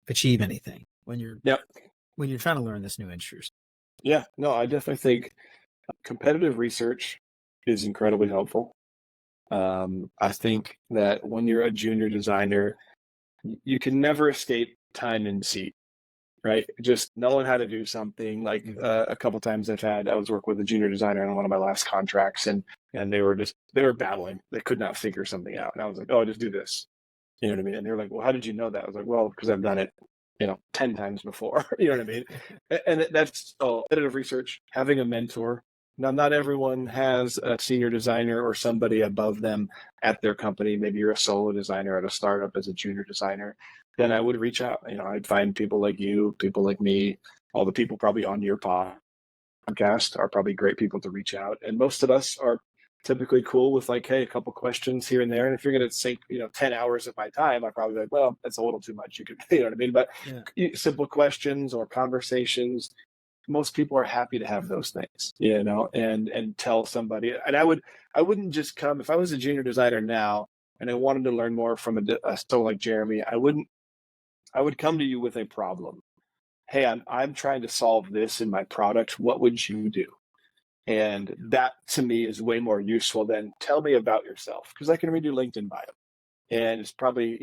achieve anything when you're trying to learn this new industry? Yeah, no, I definitely think competitive research is incredibly helpful. I think that when you're a junior designer, you can never escape time in seat, right? Just knowing how to do something. Like a couple times I was working with a junior designer on one of my last contracts, and they were battling. They could not figure something out. And I was like, oh, just do this. You know what I mean? And they were like, well, how did you know that? I was like, well, because I've done it 10 times before. You know what I mean? And that's competitive research, having a mentor. Now, not everyone has a senior designer or somebody above them at their company. Maybe you're a solo designer at a startup as a junior designer. Then I would reach out. I'd find people like you, people like me, all the people probably on your podcast are probably great people to reach out. And most of us are typically cool with like, hey, a couple questions here and there. And if you're going to sink, 10 hours of my time, I'd probably be like, well, that's a little too much. You could, you know what I mean? But simple questions or conversations, most people are happy to have those things, and tell somebody. And I wouldn't just come, if I was a junior designer now and I wanted to learn more from a so like Jeremy, I would come to you with a problem. Hey, I'm trying to solve this in my product. What would you do? And that to me is way more useful than tell me about yourself, because I can read your LinkedIn bio. And it's probably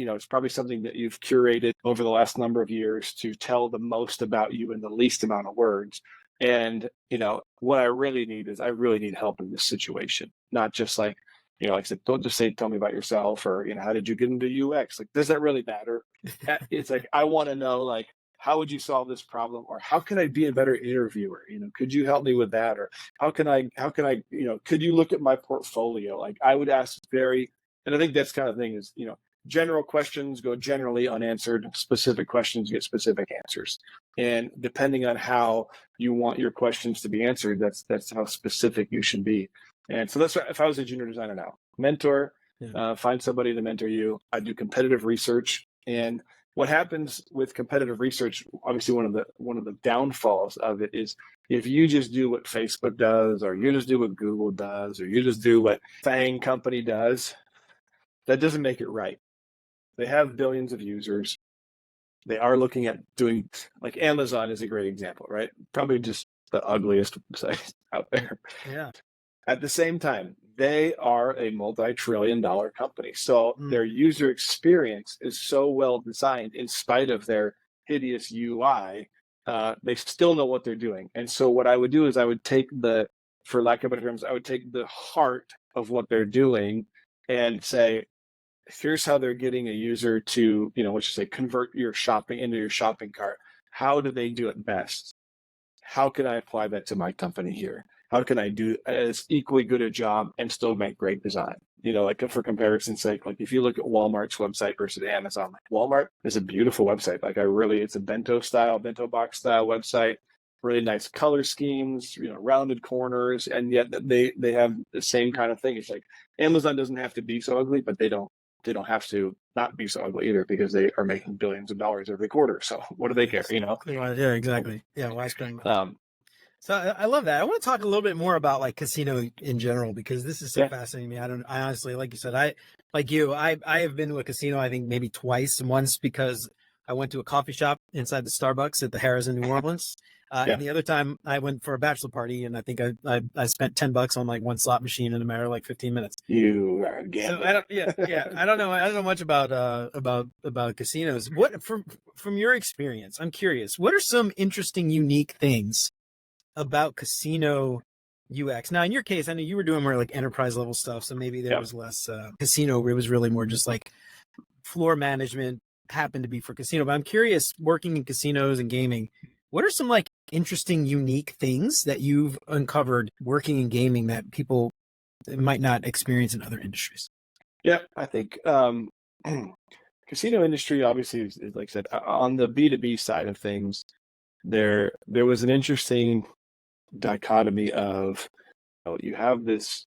something that you've curated over the last number of years to tell the most about you in the least amount of words. And, what I really need is help in this situation, not just like, like I said, don't just say, tell me about yourself, or, how did you get into UX? Like, does that really matter? It's like, I want to know, like, how would you solve this problem? Or how can I be a better interviewer? Could you help me with that? Or how can I, could you look at my portfolio? Like, I would ask and I think that's kind of thing is, general questions go generally unanswered. Specific questions get specific answers. And depending on how you want your questions to be answered, that's how specific you should be. And so that's what, if I was a junior designer now, mentor, find somebody to mentor you. I do competitive research. And what happens with competitive research, obviously one of the downfalls of it is if you just do what Facebook does, or you just do what Google does, or you just do what FANG company does, that doesn't make it right. They have billions of users. They are looking at doing, like Amazon is a great example, right? Probably just the ugliest site out there. Yeah. At the same time, they are a multi-trillion-dollar company. So their user experience is so well designed in spite of their hideous UI. They still know what they're doing. And so what I would do is I would take for lack of better terms, I would take the heart of what they're doing and say, here's how they're getting a user to, let's just say, convert your shopping into your shopping cart. How do they do it best? How can I apply that to my company here? How can I do as equally good a job and still make great design? Like for comparison's sake, like if you look at Walmart's website versus Amazon, like Walmart is a beautiful website. Like it's a bento box style website. really nice color schemes, rounded corners, and yet they have the same kind of thing. It's like Amazon doesn't have to be so ugly, but they don't have to not be so ugly either, because they are making billions of dollars every quarter. So what do they care, Yeah, exactly. Yeah, why spend money? Um, So I love that. I want to talk a little bit more about like casino in general, because this is so Yeah. fascinating to me. I honestly, like you said, I have been to a casino, I think maybe twice. Once because I went to a coffee shop inside the Starbucks at the Harrah's in New Orleans. Yeah. And the other time I went for a bachelor party, and I think I spent $10 on like one slot machine in a matter of like 15 minutes. You are a gambler. So I don't know much about casinos. What from your experience, I'm curious, what are some interesting, unique things about casino UX? Now, in your case, I know you were doing more like enterprise level stuff, so maybe there was less casino, where it was really more just like floor management, happened to be for casino. But I'm curious, working in casinos and gaming, what are some like interesting, unique things that you've uncovered working in gaming that people might not experience in other industries? Yeah, I think casino industry obviously is, like I said, on the B2B side of things, there was an interesting dichotomy of, you have this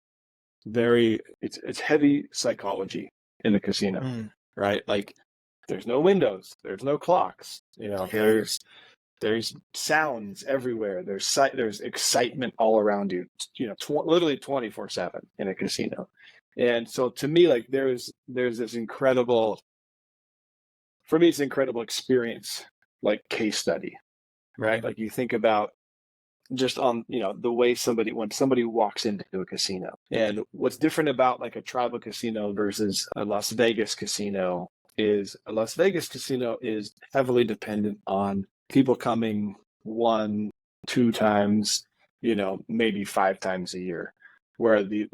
it's heavy psychology in the casino, right? Like there's no windows, there's no clocks, there's sounds everywhere, there's excitement all around you, literally 24/7 in a casino. And so to me, like there's this incredible, for me, it's an incredible experience, like case study, right? Like you think about just on, the way when somebody walks into a casino, and what's different about like a tribal casino versus a Las Vegas casino is a Las Vegas casino is heavily dependent on people coming 1-2 times, maybe 5 times a year, where the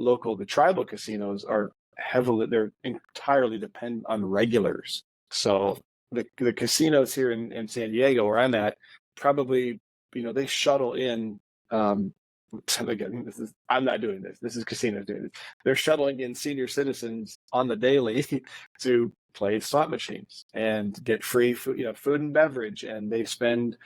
tribal casinos they're entirely dependent on regulars. So the casinos here in San Diego, where I'm at, probably, they shuttle in, again, I'm not doing this. This is casinos doing this. They're shuttling in senior citizens on the daily to play slot machines and get free food, food and beverage, and they spend,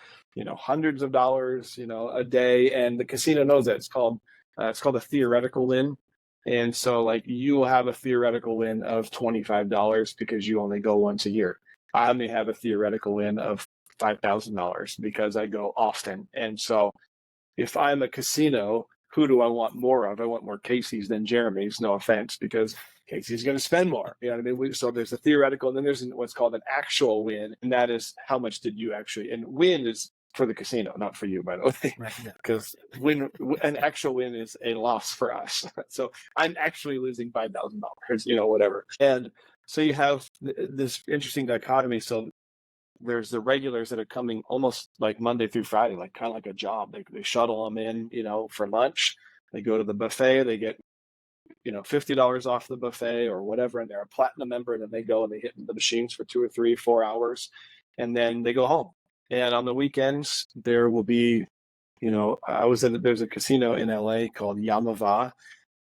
hundreds of dollars, a day, and the casino knows that. It's called a theoretical win. And so like you will have a theoretical win of $25 because you only go once a year. I only have a theoretical win of $5,000 because I go often. And so if I'm a casino, who do I want more of? I want more Casey's than Jeremy's, no offense, because Casey's going to spend more. You know what I mean? So there's a theoretical, and then there's what's called an actual win, and that is how much did you actually, and win is for the casino, not for you, by the way, because an actual win is a loss for us. So I'm actually losing $5,000, whatever. And so you have this interesting dichotomy. So there's the regulars that are coming almost like Monday through Friday, like kind of like a job. They shuttle them in, for lunch. They go to the buffet. They get, $50 off the buffet or whatever, and they're a platinum member. And then they go and they hit the machines for 2 or 3, 4 hours, and then they go home. And on the weekends, there will be, there's a casino in LA called Yamava,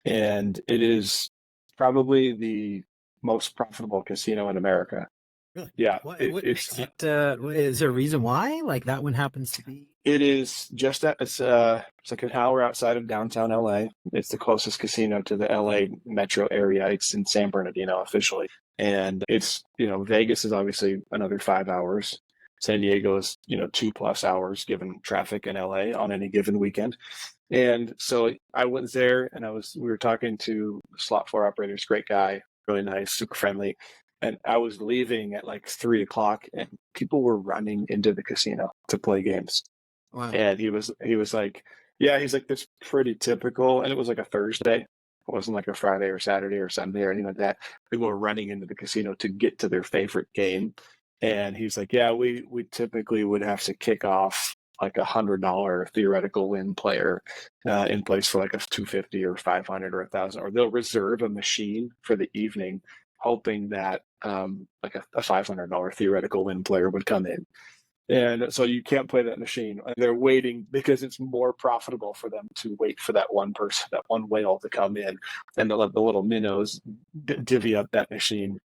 and it is probably the most profitable casino in America. Really? Yeah. Is there a reason why? Like that one happens to be? It is just it's like an hour outside of downtown LA. It's the closest casino to the LA metro area. It's in San Bernardino officially. And it's, Vegas is obviously another 5 hours. San Diego is, 2+ hours given traffic in LA on any given weekend. And so I went there and we were talking to the slot floor operators, great guy, really nice, super friendly. And I was leaving at like 3:00, and people were running into the casino to play games. Wow. And he was like, yeah, he's like, that's pretty typical. And it was like a Thursday. It wasn't like a Friday or Saturday or Sunday or anything like that. People were running into the casino to get to their favorite game. And he's like, yeah, we typically would have to kick off like $100 theoretical win player in place for like a $250 or $500 or $1,000, or they'll reserve a machine for the evening, hoping that like a $500 theoretical win player would come in. And so you can't play that machine. They're waiting because it's more profitable for them to wait for that one person, that one whale to come in, and they'll let the little minnows divvy up that machine.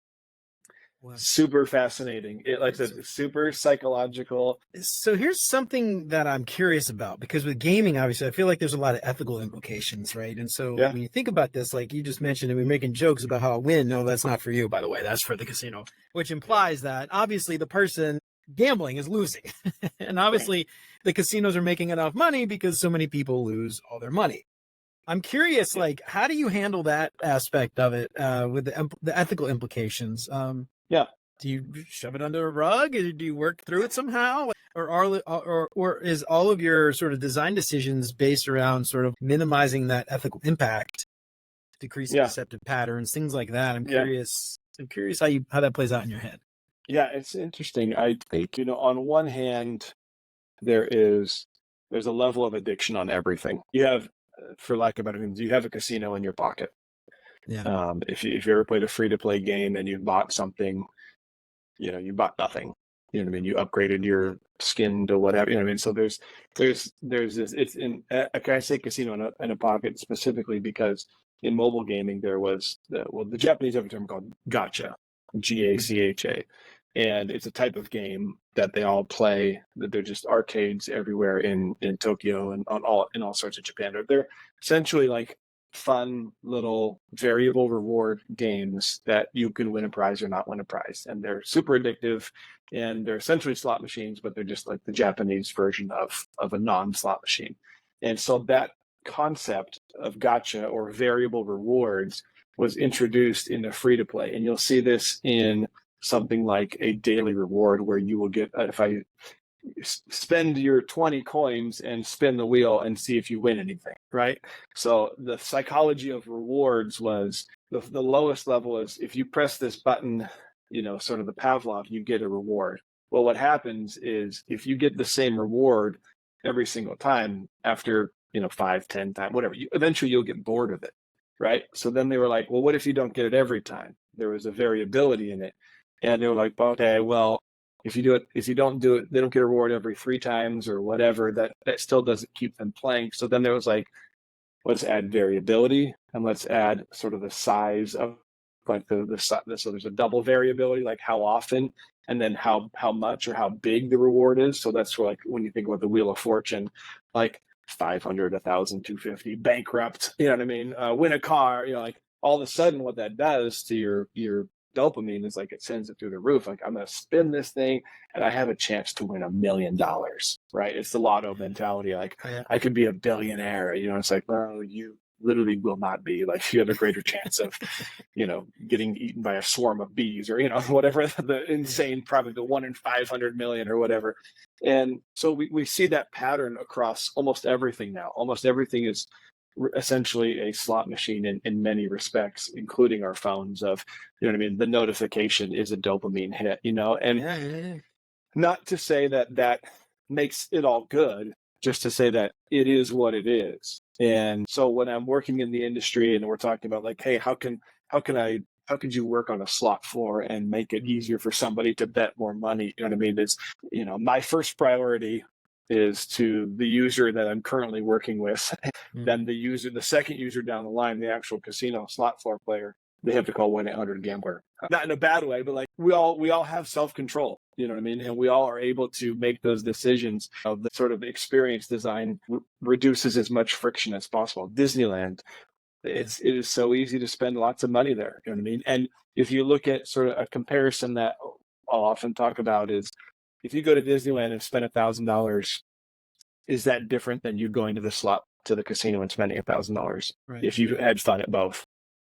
Wow. super fascinating. Like I said, super psychological. So here's something that I'm curious about, because with gaming, obviously, I feel like there's a lot of ethical implications, right? And so Yeah. when you think about this, like you just mentioned, and we're making jokes about how I win. No, that's not for you, by the way. That's for the casino, which implies that obviously the person gambling is losing. And obviously the casinos are making enough money because so many people lose all their money. I'm curious, like, how do you handle that aspect of it with the ethical implications? Yeah. Do you shove it under a rug, or do you work through it somehow, or is all of your sort of design decisions based around sort of minimizing that ethical impact, decreasing Yeah. deceptive patterns, things like that? I'm Yeah. curious. I'm curious how that plays out in your head. Yeah. It's interesting. I think, on one hand, there's a level of addiction on everything. You have, for lack of better terms, you have a casino in your pocket. Yeah. If you ever played a free to play game and you bought something, you bought nothing. You know what I mean? You upgraded your skin to whatever. You know what I mean? So there's this. It's in. I say casino in a pocket specifically because in mobile gaming there was the Japanese have a term called gacha, gacha, and it's a type of game that they all play. That they're just arcades everywhere in Tokyo and in all sorts of Japan. They're essentially like fun little variable reward games that you can win a prize or not win a prize, and they're super addictive, and they're essentially slot machines, but they're just like the Japanese version of a non-slot machine. And so that concept of gacha or variable rewards was introduced in the free to play, and you'll see this in something like a daily reward where you will get, if I spend your 20 coins and spin the wheel and see if you win anything, right? So the psychology of rewards was the lowest level is if you press this button, sort of the Pavlov, you get a reward. Well, what happens is if you get the same reward every single time after, 5, 10 times, whatever, eventually you'll get bored of it, right? So then they were like, well, what if you don't get it every time? There was a variability in it. And they were like, okay, well, if you don't do it, they don't get a reward every 3 times or whatever. That still doesn't keep them playing. So then there was like, let's add variability and let's add sort of the size of like the so there's a double variability, like how often, and then how much or how big the reward is. So that's for like when you think about the Wheel of Fortune, like 500, 1,000, 250, bankrupt. You know what I mean? Win a car. Like all of a sudden, what that does to your dopamine is like it sends it through the roof. Like I'm gonna spin this thing and I have a chance to win $1 million, right? It's the lotto mentality. Like I could be a billionaire. It's like, well, you literally will not be. Like you have a greater chance of, getting eaten by a swarm of bees or, whatever the insane, probably the 1 in 500 million or whatever. And so we see that pattern across almost everything now. Almost everything is essentially a slot machine in many respects, including our phones of, what I mean? The notification is a dopamine hit, and not to say that makes it all good, just to say that it is what it is. And so when I'm working in the industry and we're talking about like, hey, how could you work on a slot floor and make it easier for somebody to bet more money? You know what I mean? It's, my first priority is to the user that I'm currently working with. Then the second user down the line, the actual casino slot floor player, they have to call 1-800-GAMBLER. Not in a bad way, but like we all have self-control, you know what I mean? And we all are able to make those decisions. The sort of experience design reduces as much friction as possible. Disneyland, it is so easy to spend lots of money there, you know what I mean? And if you look at sort of a comparison that I'll often talk about is if you go to Disneyland and spend $1,000, is that different than you going to the casino and spending $1,000? Right. If you had fun at both.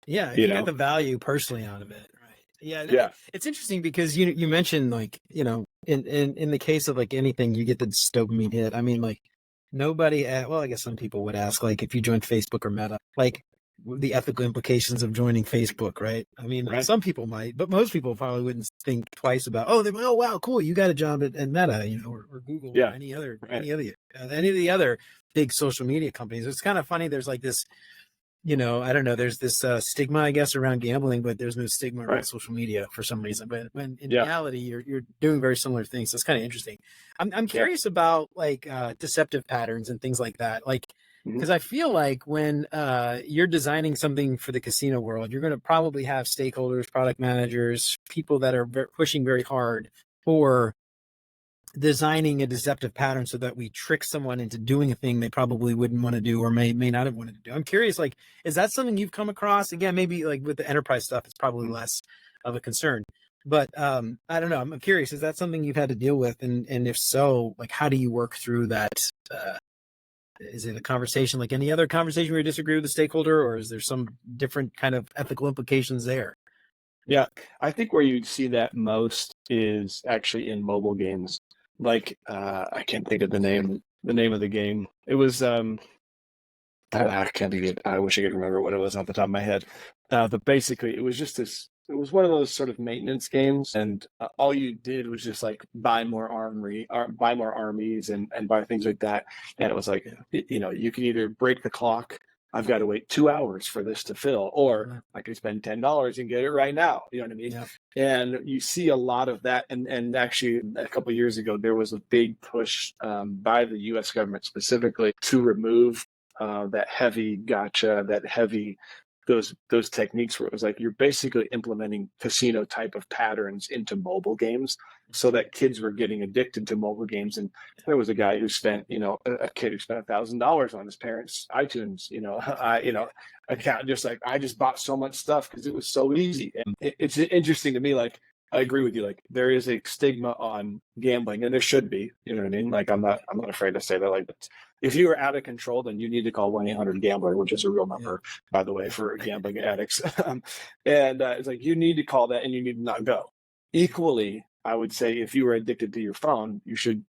Yeah, you get the value personally out of it, right? Yeah. It's interesting because you mentioned like, in the case of like anything, you get the dopamine hit. I mean, like nobody, well, I guess some people would ask, like if you joined Facebook or Meta, like the ethical implications of joining Facebook, right? I mean, some people might, but most people probably wouldn't think twice about, oh, wow, cool, you got a job at Meta, or Google, or any of the other big social media companies. It's kind of funny. There's like this, I don't know, there's this stigma, I guess, around gambling, but there's no stigma around social media for some reason. But when in reality, you're doing very similar things. So it's kind of interesting. I'm curious about like deceptive patterns and things like that. Like, Because I feel like when you're designing something for the casino world, you're going to probably have stakeholders, product managers, people that are pushing very hard for designing a deceptive pattern so that we trick someone into doing a thing they probably wouldn't want to do or may not have wanted to do. I'm curious, like, is that something you've come across? Again, maybe like with the enterprise stuff, it's probably less of a concern. But I don't know. I'm curious, is that something you've had to deal with? And if so, like, how do you work through that? Is it a conversation like any other conversation where you disagree with the stakeholder, or is there some different kind of ethical implications there? Yeah, I think where you'd see that most is actually in mobile games. Like I can't think of the name of the game. It was I can't think of it. I wish I could remember what it was off the top of my head. But basically, it was just this. It was one of those sort of maintenance games, and all you did was just like buy more buy more armies, and buy things like that. And it was like, you can either break the clock. I've got to wait 2 hours for this to fill, or I could spend $10 and get it right now. You know what I mean? Yeah. And you see a lot of that. And actually, a couple of years ago, there was a big push by the U.S. government specifically to remove that heavy gotcha, those techniques where it was like you're basically implementing casino type of patterns into mobile games so that kids were getting addicted to mobile games. And there was a guy who spent, a kid who spent $1,000 on his parents' iTunes, account, just like, I just bought so much stuff because it was so easy. And it's interesting to me, like, I agree with you. Like, there is a stigma on gambling, and there should be. You know what I mean? Like, I'm not afraid to say that. Like, if you are out of control, then you need to call 1-800-GAMBLER, which is a real number, by the way, for gambling addicts. And it's like, you need to call that, and you need to not go. Equally, I would say, if you are addicted to your phone, you should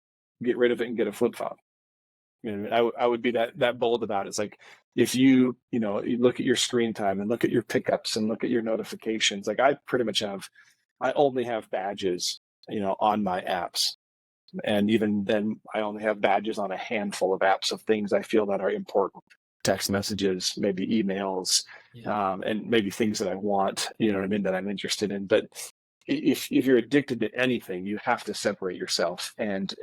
get rid of it and get a flip phone. I would be that bold about it. It's like, if you look at your screen time and look at your pickups and look at your notifications, like, I only have badges, on my apps. And even then, I only have badges on a handful of apps of things I feel that are important. Text messages, maybe emails, and maybe things that I want, that I'm interested in. But if you're addicted to anything, you have to separate yourself and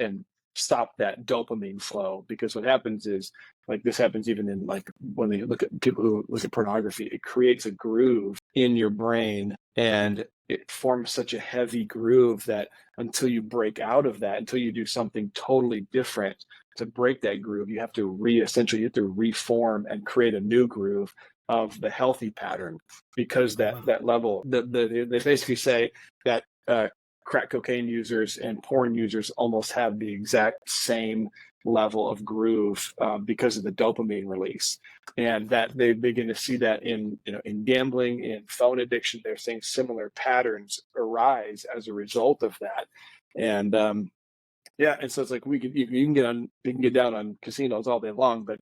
stop that dopamine flow, because what happens is, like, this happens even in, like, when they look at people who look at pornography, it creates a groove in your brain, and it forms such a heavy groove that until you break out of that, until you do something totally different to break that groove, you have to essentially reform and create a new groove of the healthy pattern, because that level, they basically say that crack cocaine users and porn users almost have the exact same level of groove because of the dopamine release, and that they begin to see that in gambling, in phone addiction. They're saying similar patterns arise as a result of that. And and so it's like, you can get down on casinos all day long, but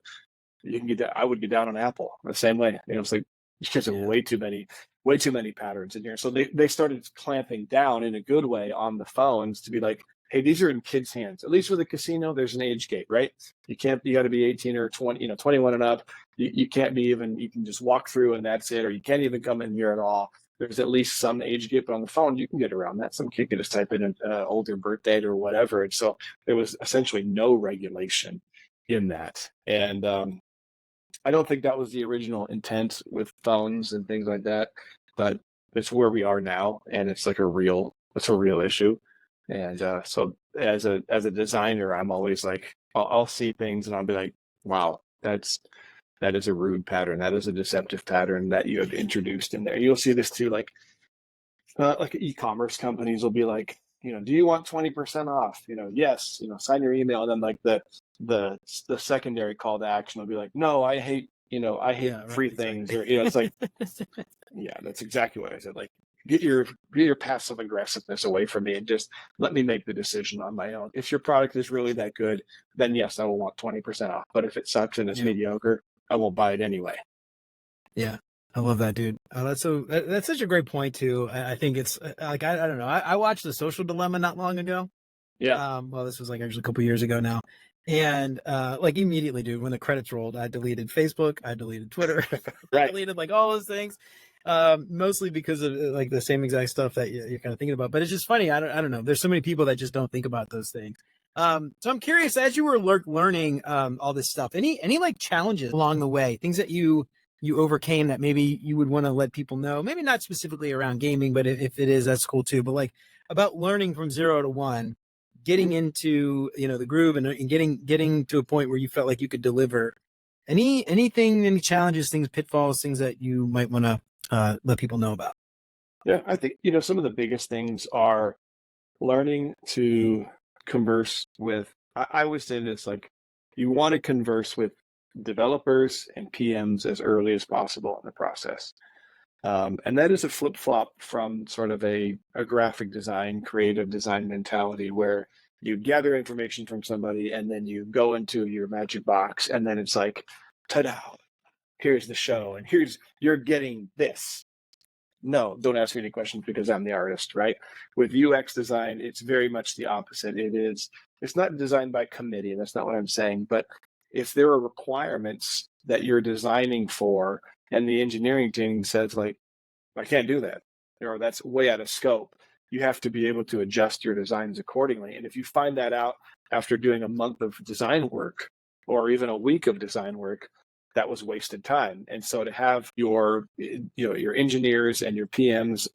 I would get down on Apple the same way. It's like, there's way too many patterns in here. So they started clamping down in a good way on the phones to be like, hey, these are in kids' hands. At least with a casino, there's an age gate, right? You got to be 18 or 20, 21 and up. You can't be you can just walk through and that's it, or you can't even come in here at all. There's at least some age gap, but on the phone, you can get around that. Some kid can just type in an older birth date or whatever. And so there was essentially no regulation in that. And I don't think that was the original intent with phones and things like that, but it's where we are now, and it's like a real issue. And so as a designer, I'm always like, I'll see things and I'll be like, wow, that is a rude pattern. That is a deceptive pattern that you have introduced in there. You'll see this too, like e-commerce companies will be like, do you want 20% off? Yes, sign your email. And then, like, the secondary call to action will be like, no, I hate free things. Or, it's like, yeah, that's exactly what I said. Like, get your passive aggressiveness away from me and just let me make the decision on my own. If your product is really that good, then yes, I will want 20% off. But if it sucks and it's mediocre, I won't buy it anyway. Yeah. I love that, dude. That's such a great point too. I think it's like, I don't know. I watched The Social Dilemma not long ago. Yeah. Well, this was like actually a couple years ago now. And like, immediately, dude, when the credits rolled, I deleted Facebook, I deleted Twitter, Right. I deleted like all those things, mostly because of like the same exact stuff that you're kind of thinking about. But it's just funny. I don't know. There's so many people that just don't think about those things. So I'm curious, as you were learning all this stuff, any like challenges along the way, things that you overcame that maybe you would want to let people know, maybe not specifically around gaming, but if it is, that's cool too. But like about learning from 0 to 1, getting into, the groove and getting to a point where you felt like you could deliver. Any challenges, things, pitfalls, things that you might want to let people know about? Yeah, I think, some of the biggest things are learning to converse with, I always say this, like, you want to converse with developers and PMs as early as possible in the process. And that is a flip-flop from sort of a graphic design, creative design mentality where you gather information from somebody and then you go into your magic box and then it's like, ta-da, here's the show and you're getting this. No, don't ask me any questions because I'm the artist, right? With UX design, it's very much the opposite. It's not designed by committee. That's not what I'm saying. But if there are requirements that you're designing for and the engineering team says like, I can't do that, or that's way out of scope, you have to be able to adjust your designs accordingly. And if you find that out after doing a month of design work or even a week of design work, that was wasted time. And so to have your engineers and your PMs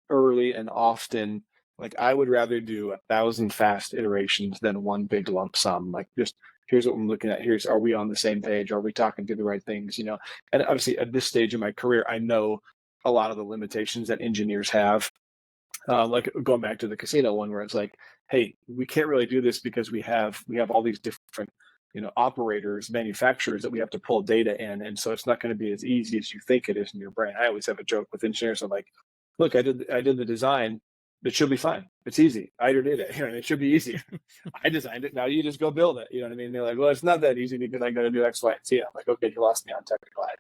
early and often, like I would rather do 1,000 fast iterations than one big lump sum. Like just here's what I'm looking at. Are we on the same page? Are we talking to the right things? And obviously at this stage of my career, I know a lot of the limitations that engineers have. Like going back to the casino one where it's like, hey, we can't really do this because we have all these different operators, manufacturers that we have to pull data in. And so it's not going to be as easy as you think it is in your brain. I always have a joke with engineers. I'm like, look, I did the design. It should be fine. It's easy. I did it. It should be easy. I designed it. Now you just go build it. You know what I mean? They're like, well, it's not that easy because I got to do X, Y, and Z. I'm like, okay, you lost me on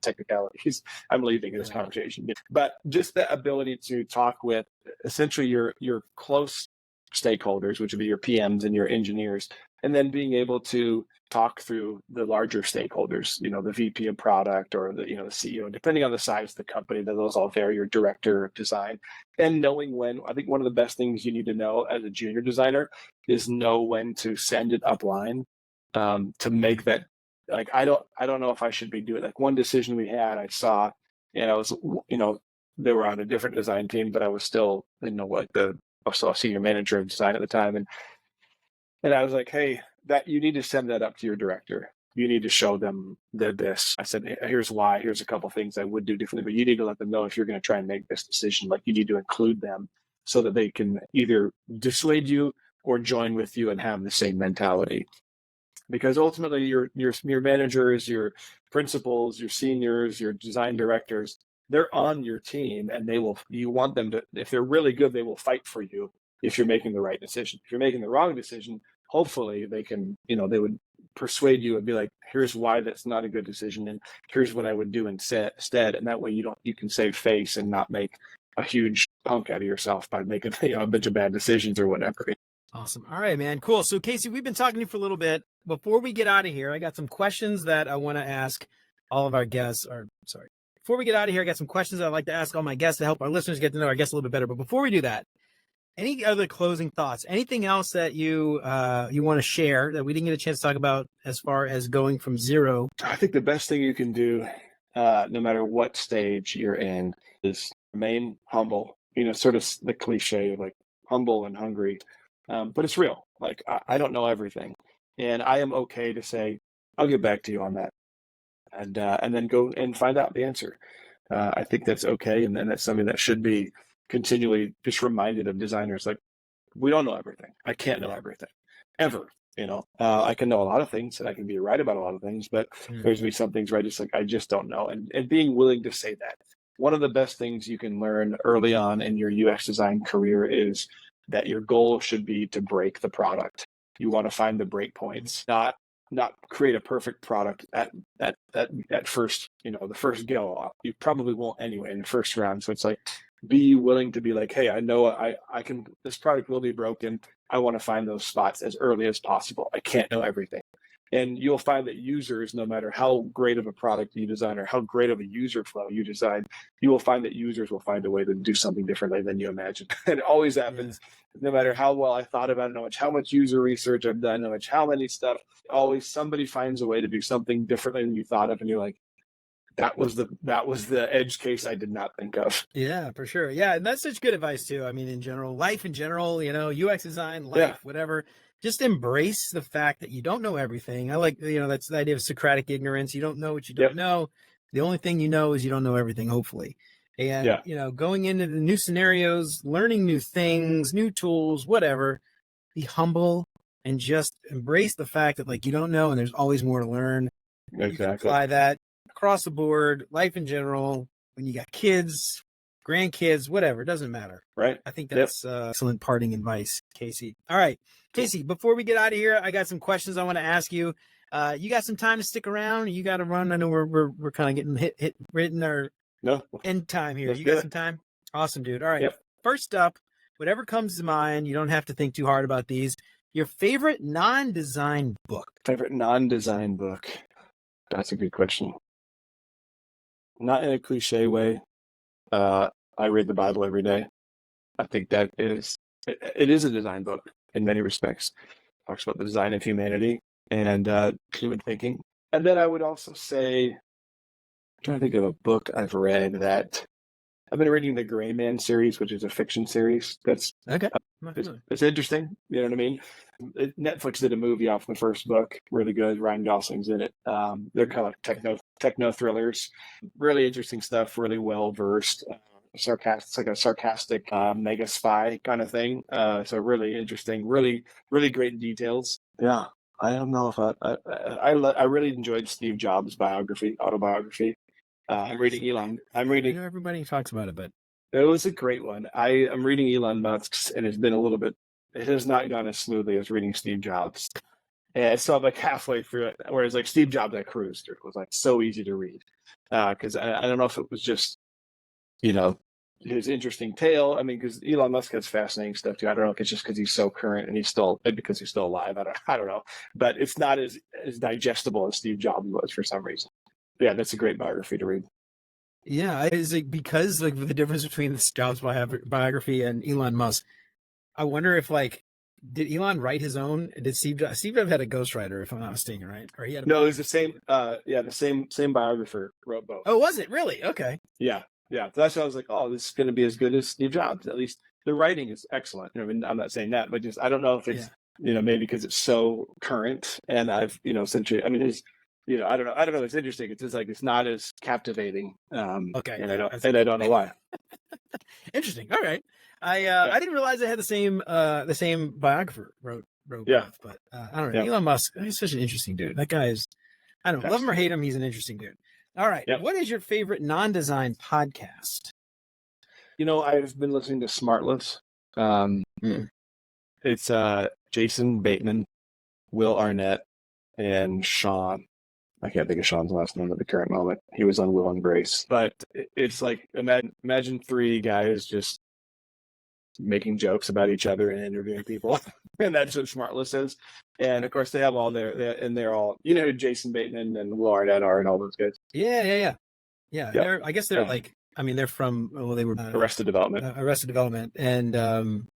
technicalities. I'm leaving this conversation. But just the ability to talk with essentially your close stakeholders, which would be your PMs and your engineers, and then being able to talk through the larger stakeholders, the VP of product or the CEO, depending on the size of the company, that those all vary, your director of design. And knowing when, I think one of the best things you need to know as a junior designer is know when to send it upline, to make that, like, I don't know if I should be doing, like one decision we had, I saw, and I was, they were on a different design team, but I was still, I was still a senior manager of design at the time. And I was like, hey, that you need to send that up to your director. You need to show them this. I said, here's why. Here's a couple of things I would do differently, but you need to let them know if you're going to try and make this decision. Like you need to include them so that they can either dissuade you or join with you and have the same mentality. Because ultimately, your managers, your principals, your seniors, your design directors, they're on your team, and you want them to. If they're really good, they will fight for you. If you're making the right decision. If you're making the wrong decision, hopefully they can, they would persuade you and be like, here's why that's not a good decision, and here's what I would do instead. And that way you can save face and not make a huge punk out of yourself by making a bunch of bad decisions or whatever. Awesome. All right, man. Cool. So Casey, we've been talking to you for a little bit. Before we get out of here, I got some questions that I want to ask all of our guests. Before we get out of here, I got some questions I'd like to ask all my guests to help our listeners get to know our guests a little bit better. But before we do that, any other closing thoughts? Anything else that you want to share that we didn't get a chance to talk about as far as going from 0? I think the best thing you can do, no matter what stage you're in, is remain humble. Sort of the cliche of like humble and hungry, but it's real. Like I don't know everything, and I am okay to say I'll get back to you on that, and then go and find out the answer. I think that's okay, and then that's something that should be continually just reminded of designers. Like, we don't know everything. I can't know everything ever. I can know a lot of things and I can be right about a lot of things, but there's be some things where I just don't know. And being willing to say that. One of the best things you can learn early on in your UX design career is that your goal should be to break the product. You want to find the break points, not create a perfect product at first, the first go. You probably won't anyway in the first round. So it's like, be willing to be like, hey, I know I can, this product will be broken. I want to find those spots as early as possible. I can't know everything. And you'll find that users, no matter how great of a product you design or how great of a user flow you design, you will find that users will find a way to do something differently than you imagined. And it always happens. No matter how well I thought about it, how much user research I've done, how many stuff, always somebody finds a way to do something differently than you thought of. And you're like, that was the edge case I did not think of. Yeah, for sure. Yeah, and that's such good advice too. I mean, in general, life in general, UX design, life, whatever. Just embrace the fact that you don't know everything. I like, that's the idea of Socratic ignorance. You don't know what you don't know. The only thing you know is you don't know everything, hopefully. And, going into the new scenarios, learning new things, new tools, whatever, be humble and just embrace the fact that you don't know and there's always more to learn. Exactly. You can apply that across the board, life in general, when you got kids, grandkids, whatever, it doesn't matter. Right. I think that's excellent parting advice, Casey. All right, Casey, before we get out of here, I got some questions I want to ask you. You got some time to stick around? You got to run. I know we're kind of getting written our end time here. You got some time? Awesome, dude. All right. Yep. First up, whatever comes to mind, you don't have to think too hard about these. Your favorite non-design book? Favorite non-design book? That's a good question. Not in a cliche way. I read the Bible every day. I think that it is a design book in many respects. It talks about the design of humanity and human thinking. And then I would also say, I'm trying to think of a book I've read that I've been reading the Gray Man series, which is a fiction series. That's okay. It's interesting. You know what I mean? Netflix did a movie off the first book, really good. Ryan Gosling's in it. They're kind of techno thrillers, really interesting stuff. Really well versed, sarcastic. It's like a sarcastic mega spy kind of thing. So really interesting, really great details. Yeah, I don't know if I really enjoyed Steve Jobs' autobiography. I'm reading Elon. Everybody talks about it, but it was a great one. I'm reading Elon Musk's, and it has not gone as smoothly as reading Steve Jobs. And so I'm halfway through it, whereas Steve Jobs, I cruised through. It was so easy to read. Because I don't know if it was just, his interesting tale. I mean, because Elon Musk has fascinating stuff too. I don't know if it's just because he's so current and because he's still alive. I don't know. But it's not as digestible as Steve Jobs was for some reason. Yeah, that's a great biography to read. Yeah, is it because the difference between the Jobs biography and Elon Musk? I wonder if did Elon write his own? Did Steve Jobs had a ghostwriter, if I'm not mistaken, right? Or he had no, it was the same. The same biographer wrote both. Oh, was it really? Okay. Yeah. So that's why I was like, oh, this is going to be as good as Steve Jobs. At least the writing is excellent. I mean, I'm not saying that, but just I don't know if it's maybe because it's so current and I've essentially. I mean, it's. I don't know. It's interesting. It's just it's not as captivating. Okay. And I don't know why. Interesting. All right. I didn't realize I had the same biographer wrote both, but I don't know. Elon Musk, he's such an interesting dude. That guy is, I don't know, love him or hate him, he's an interesting dude. All right. What is your favorite non-design podcast? I've been listening to Smartless. It's Jason Bateman, Will Arnett, and Sean. I can't think of Sean's last name at the current moment. He was on Will and Grace. But it's imagine three guys just making jokes about each other and interviewing people. And that's what Smartless is. And of course, they have all they're all, who Jason Bateman and Will Arnett are and all those guys. Yeah. I guess they're they're from, they were Arrested Development. And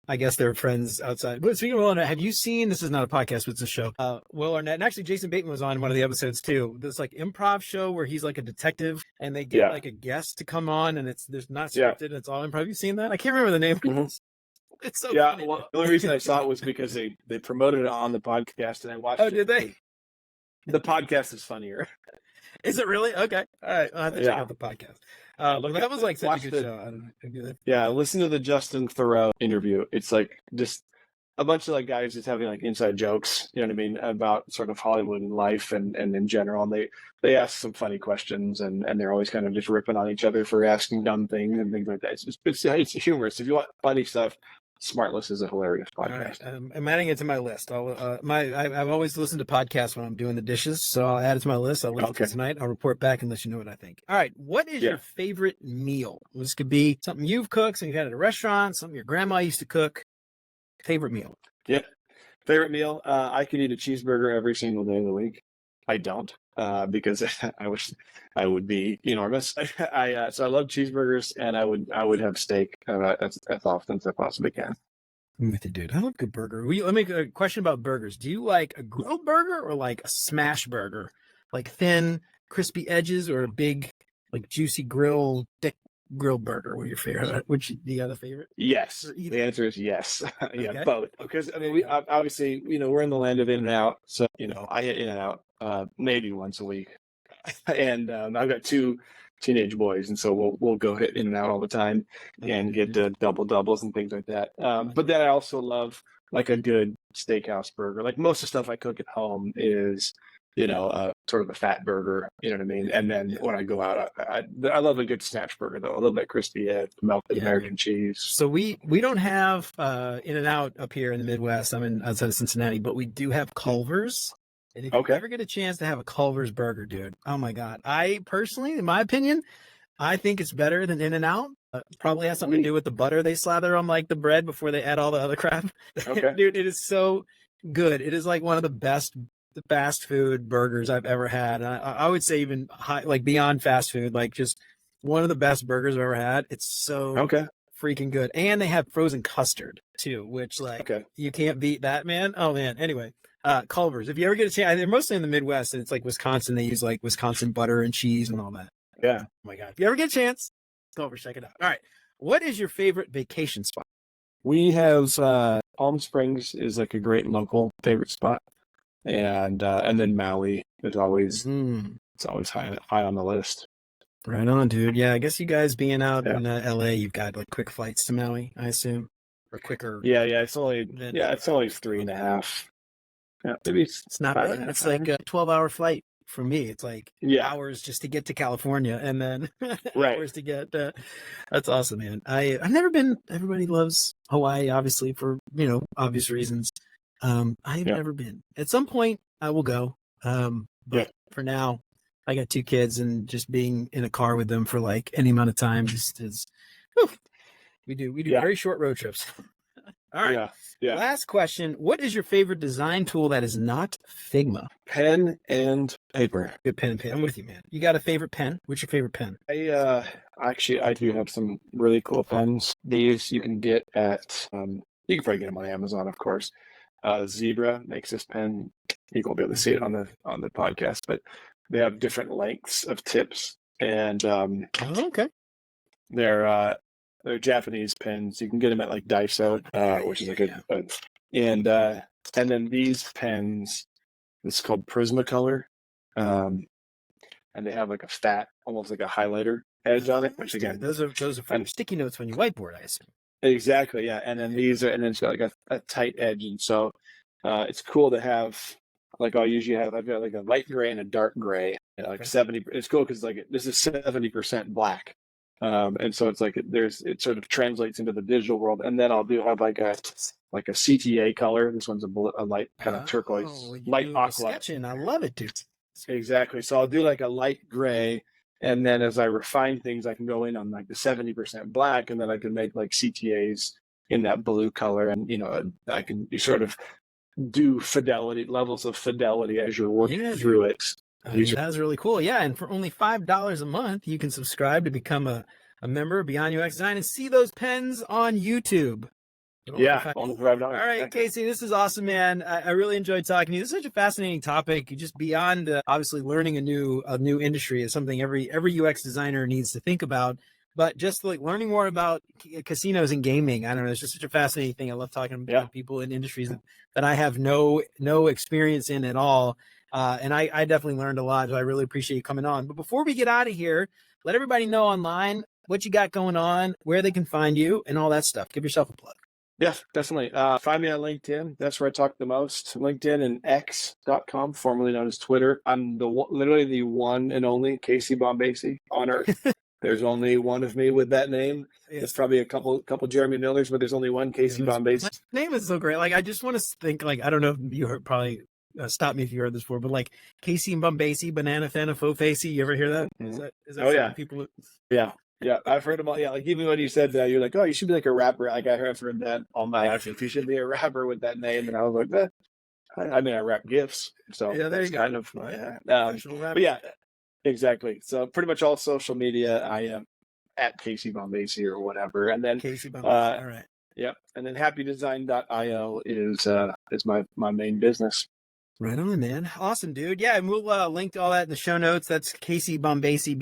I guess they're friends outside. But speaking of Will Arnett, have you seen, this is not a podcast, but it's a show, Will Arnett, and actually Jason Bateman was on one of the episodes too. This improv show where he's a detective and they get a guest to come on and there's not scripted and it's all improv. Have you seen that? I can't remember the name. Mm-hmm. It's so funny. Well, the only reason I saw it was because they promoted it on the podcast and I watched it. Oh, did they? The podcast is funnier. Is it really? Okay. All right. I'll have to check out the podcast. That was such a good show. I don't know. Yeah, listen to the Justin Theroux interview. It's just a bunch of guys just having inside jokes, you know what I mean, about sort of Hollywood and life and in general. And they ask some funny questions and they're always kind of just ripping on each other for asking dumb things and things like that. It's humorous. If you want funny stuff, Smartless is a hilarious podcast. All right. I'm adding it to my list. I've always listened to podcasts when I'm doing the dishes, so I'll add it to my list. I'll listen to it tonight. I'll report back and let you know what I think. All right. What is your favorite meal? This could be something you've cooked, something you've had at a restaurant, something your grandma used to cook. Favorite meal? Yeah. Favorite meal? I could eat a cheeseburger every single day of the week. I don't, because I wish I would be enormous. So I love cheeseburgers, and I would have steak as often as I possibly can. I'm with you, dude. I love a good burger. Let me make a question about burgers. Do you like a grilled burger or like a smash burger? Like thin, crispy edges, or a big, like juicy grill, thick grilled burger? What your favorite? Which do you got a favorite? Yes, the answer is yes. Yeah, Okay. both. Because I mean, we obviously, we're in the land of In-N-Out, so I hit In-N-Out maybe once a week, and I've got two teenage boys, and so we'll go hit In-N-Out all the time and get double doubles and things like that. But then I also love like a good steakhouse burger. Like most of the stuff I cook at home is sort of a fat burger, you know what I mean? And then when I go out, I love a good snatch burger though, a little bit crispy edge, melted American cheese. So we don't have In-N-Out up here in the Midwest. I'm outside of Cincinnati, but we do have Culver's. And if you ever get a chance to have a Culver's burger, dude, oh my God. I personally, in my opinion, I think it's better than In-N-Out. Probably has something to do with the butter they slather on like the bread before they add all the other crap. Okay. Dude, it is so good. It is like one of the best fast food burgers I've ever had. And I would say even high, like beyond fast food, like just one of the best burgers I've ever had. It's so freaking good. And they have frozen custard too, which like you can't beat that, man. Oh man. Anyway, Culver's, if you ever get a chance, they're mostly in the Midwest, and it's like Wisconsin. They use like Wisconsin butter and cheese and all that. Yeah. Oh my God. If you ever get a chance, Culver's, check it out. All right. What is your favorite vacation spot? We have Palm Springs is like a great local favorite spot. And then Maui is always it's always high on the list. Right on, dude. Yeah, I guess you guys being out in LA, you've got like quick flights to Maui, I assume, or quicker. Yeah, it's only 3.5. Yeah, maybe it's not bad. It's like a 12-hour flight for me. It's like hours just to get to California, and then hours to get. That's awesome, man. I've never been. Everybody loves Hawaii, obviously, for obvious reasons. I've never been. At some point, I will go. But for now, I got 2 kids, and just being in a car with them for like any amount of time just is. We do very short road trips. All right. Yeah. Last question. What is your favorite design tool that is not Figma? Pen and paper. Good pen and paper. I'm with you, man. You got a favorite pen? What's your favorite pen? I do have some really cool pens. These you can get at you can probably get them on Amazon, of course. Zebra makes this pen. You won't be able to see it on the podcast, but they have different lengths of tips, and they're Japanese pens. You can get them at like Daiso, which is a good. And then these pens, this is called Prismacolor, and they have like a fat, almost like a highlighter edge on it. Which again, those are for sticky notes when you whiteboard, I assume. Exactly, yeah. And then then it's got like a tight edge, and so it's cool to have. Like I've got like a light gray and a dark gray, and like 70. It's cool because like this is 70% black. And so it's like it sort of translates into the digital world, and then I'll have like a CTA color. This one's a light kind of turquoise, light aqua. Sketching. I love it, dude. Exactly. So I'll do like a light gray, and then as I refine things, I can go in on like the 70% black, and then I can make like CTAs in that blue color, and I can sort of do levels of fidelity as you're working through it. That's really cool. Yeah, and for only $5 a month, you can subscribe to become a member of Beyond UX Design and see those pens on YouTube. Yeah, only $5. All right, Casey, this is awesome, man. I really enjoyed talking to you. This is such a fascinating topic. Just beyond obviously learning a new industry is something every UX designer needs to think about. But just like learning more about casinos and gaming, I don't know, it's just such a fascinating thing. I love talking about people in industries that I have no experience in at all. And I definitely learned a lot. So I really appreciate you coming on. But before we get out of here, let everybody know online what you got going on, where they can find you, and all that stuff. Give yourself a plug. Yeah, definitely. Find me on LinkedIn. That's where I talk the most. LinkedIn and X.com, formerly known as Twitter. I'm literally the one and only Casey Bombacie on Earth. There's only one of me with that name. There's probably a couple Jeremy Millers, but there's only one Casey Bombacie. My name is so great. Like, I just want to think, like, I don't know if you heard, probably stop me if you heard this before, but like Casey Bombacie, banana fana faux facey. You ever hear that? Is that people? Yeah. Yeah, I've heard them all. Yeah, like even when you said that, you're like, oh, you should be like a rapper. Like I've heard that all my life. If you should be a rapper with that name, and I was like, I mean, I rap gifs, so Yeah, there that's you go. kind of Professional rapper. but yeah, exactly. So pretty much all social media, I am at Casey Bombacie or whatever, and then Casey Bombacie. All right. yeah, and then happydesign.io is my main business. Right on, man. Awesome, dude. Yeah, and we'll link to all that in the show notes. That's Casey Bombacie,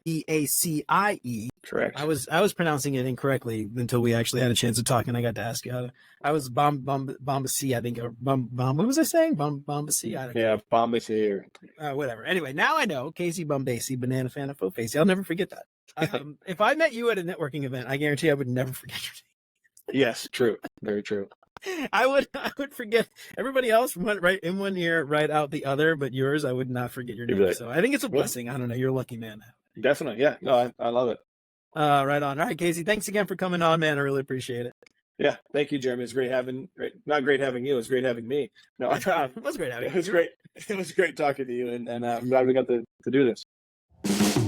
Boeacie. Correct. I was pronouncing it incorrectly until we actually had a chance to talk, and I got to ask you how to. I was Bombacie, I think. Or what was I saying? Bombacie. Yeah, Bombacie or whatever. Anyway, now I know Casey Bombacie, banana fan of Foface. I'll never forget that. If I met you at a networking event, I guarantee I would never forget your name. yes, true, very true. I would forget everybody else went right in one ear, right out the other, but yours I would not forget your name. Like, so I think it's a blessing. I don't know. You're a lucky man. Definitely, yeah. No, I love it. Right on. All right, Casey. Thanks again for coming on, man. I really appreciate it. Yeah, thank you, Jeremy. It's not great having you. It's great having me. No, it was great having you. It was great. It was great talking to you, and I'm glad we got to do this.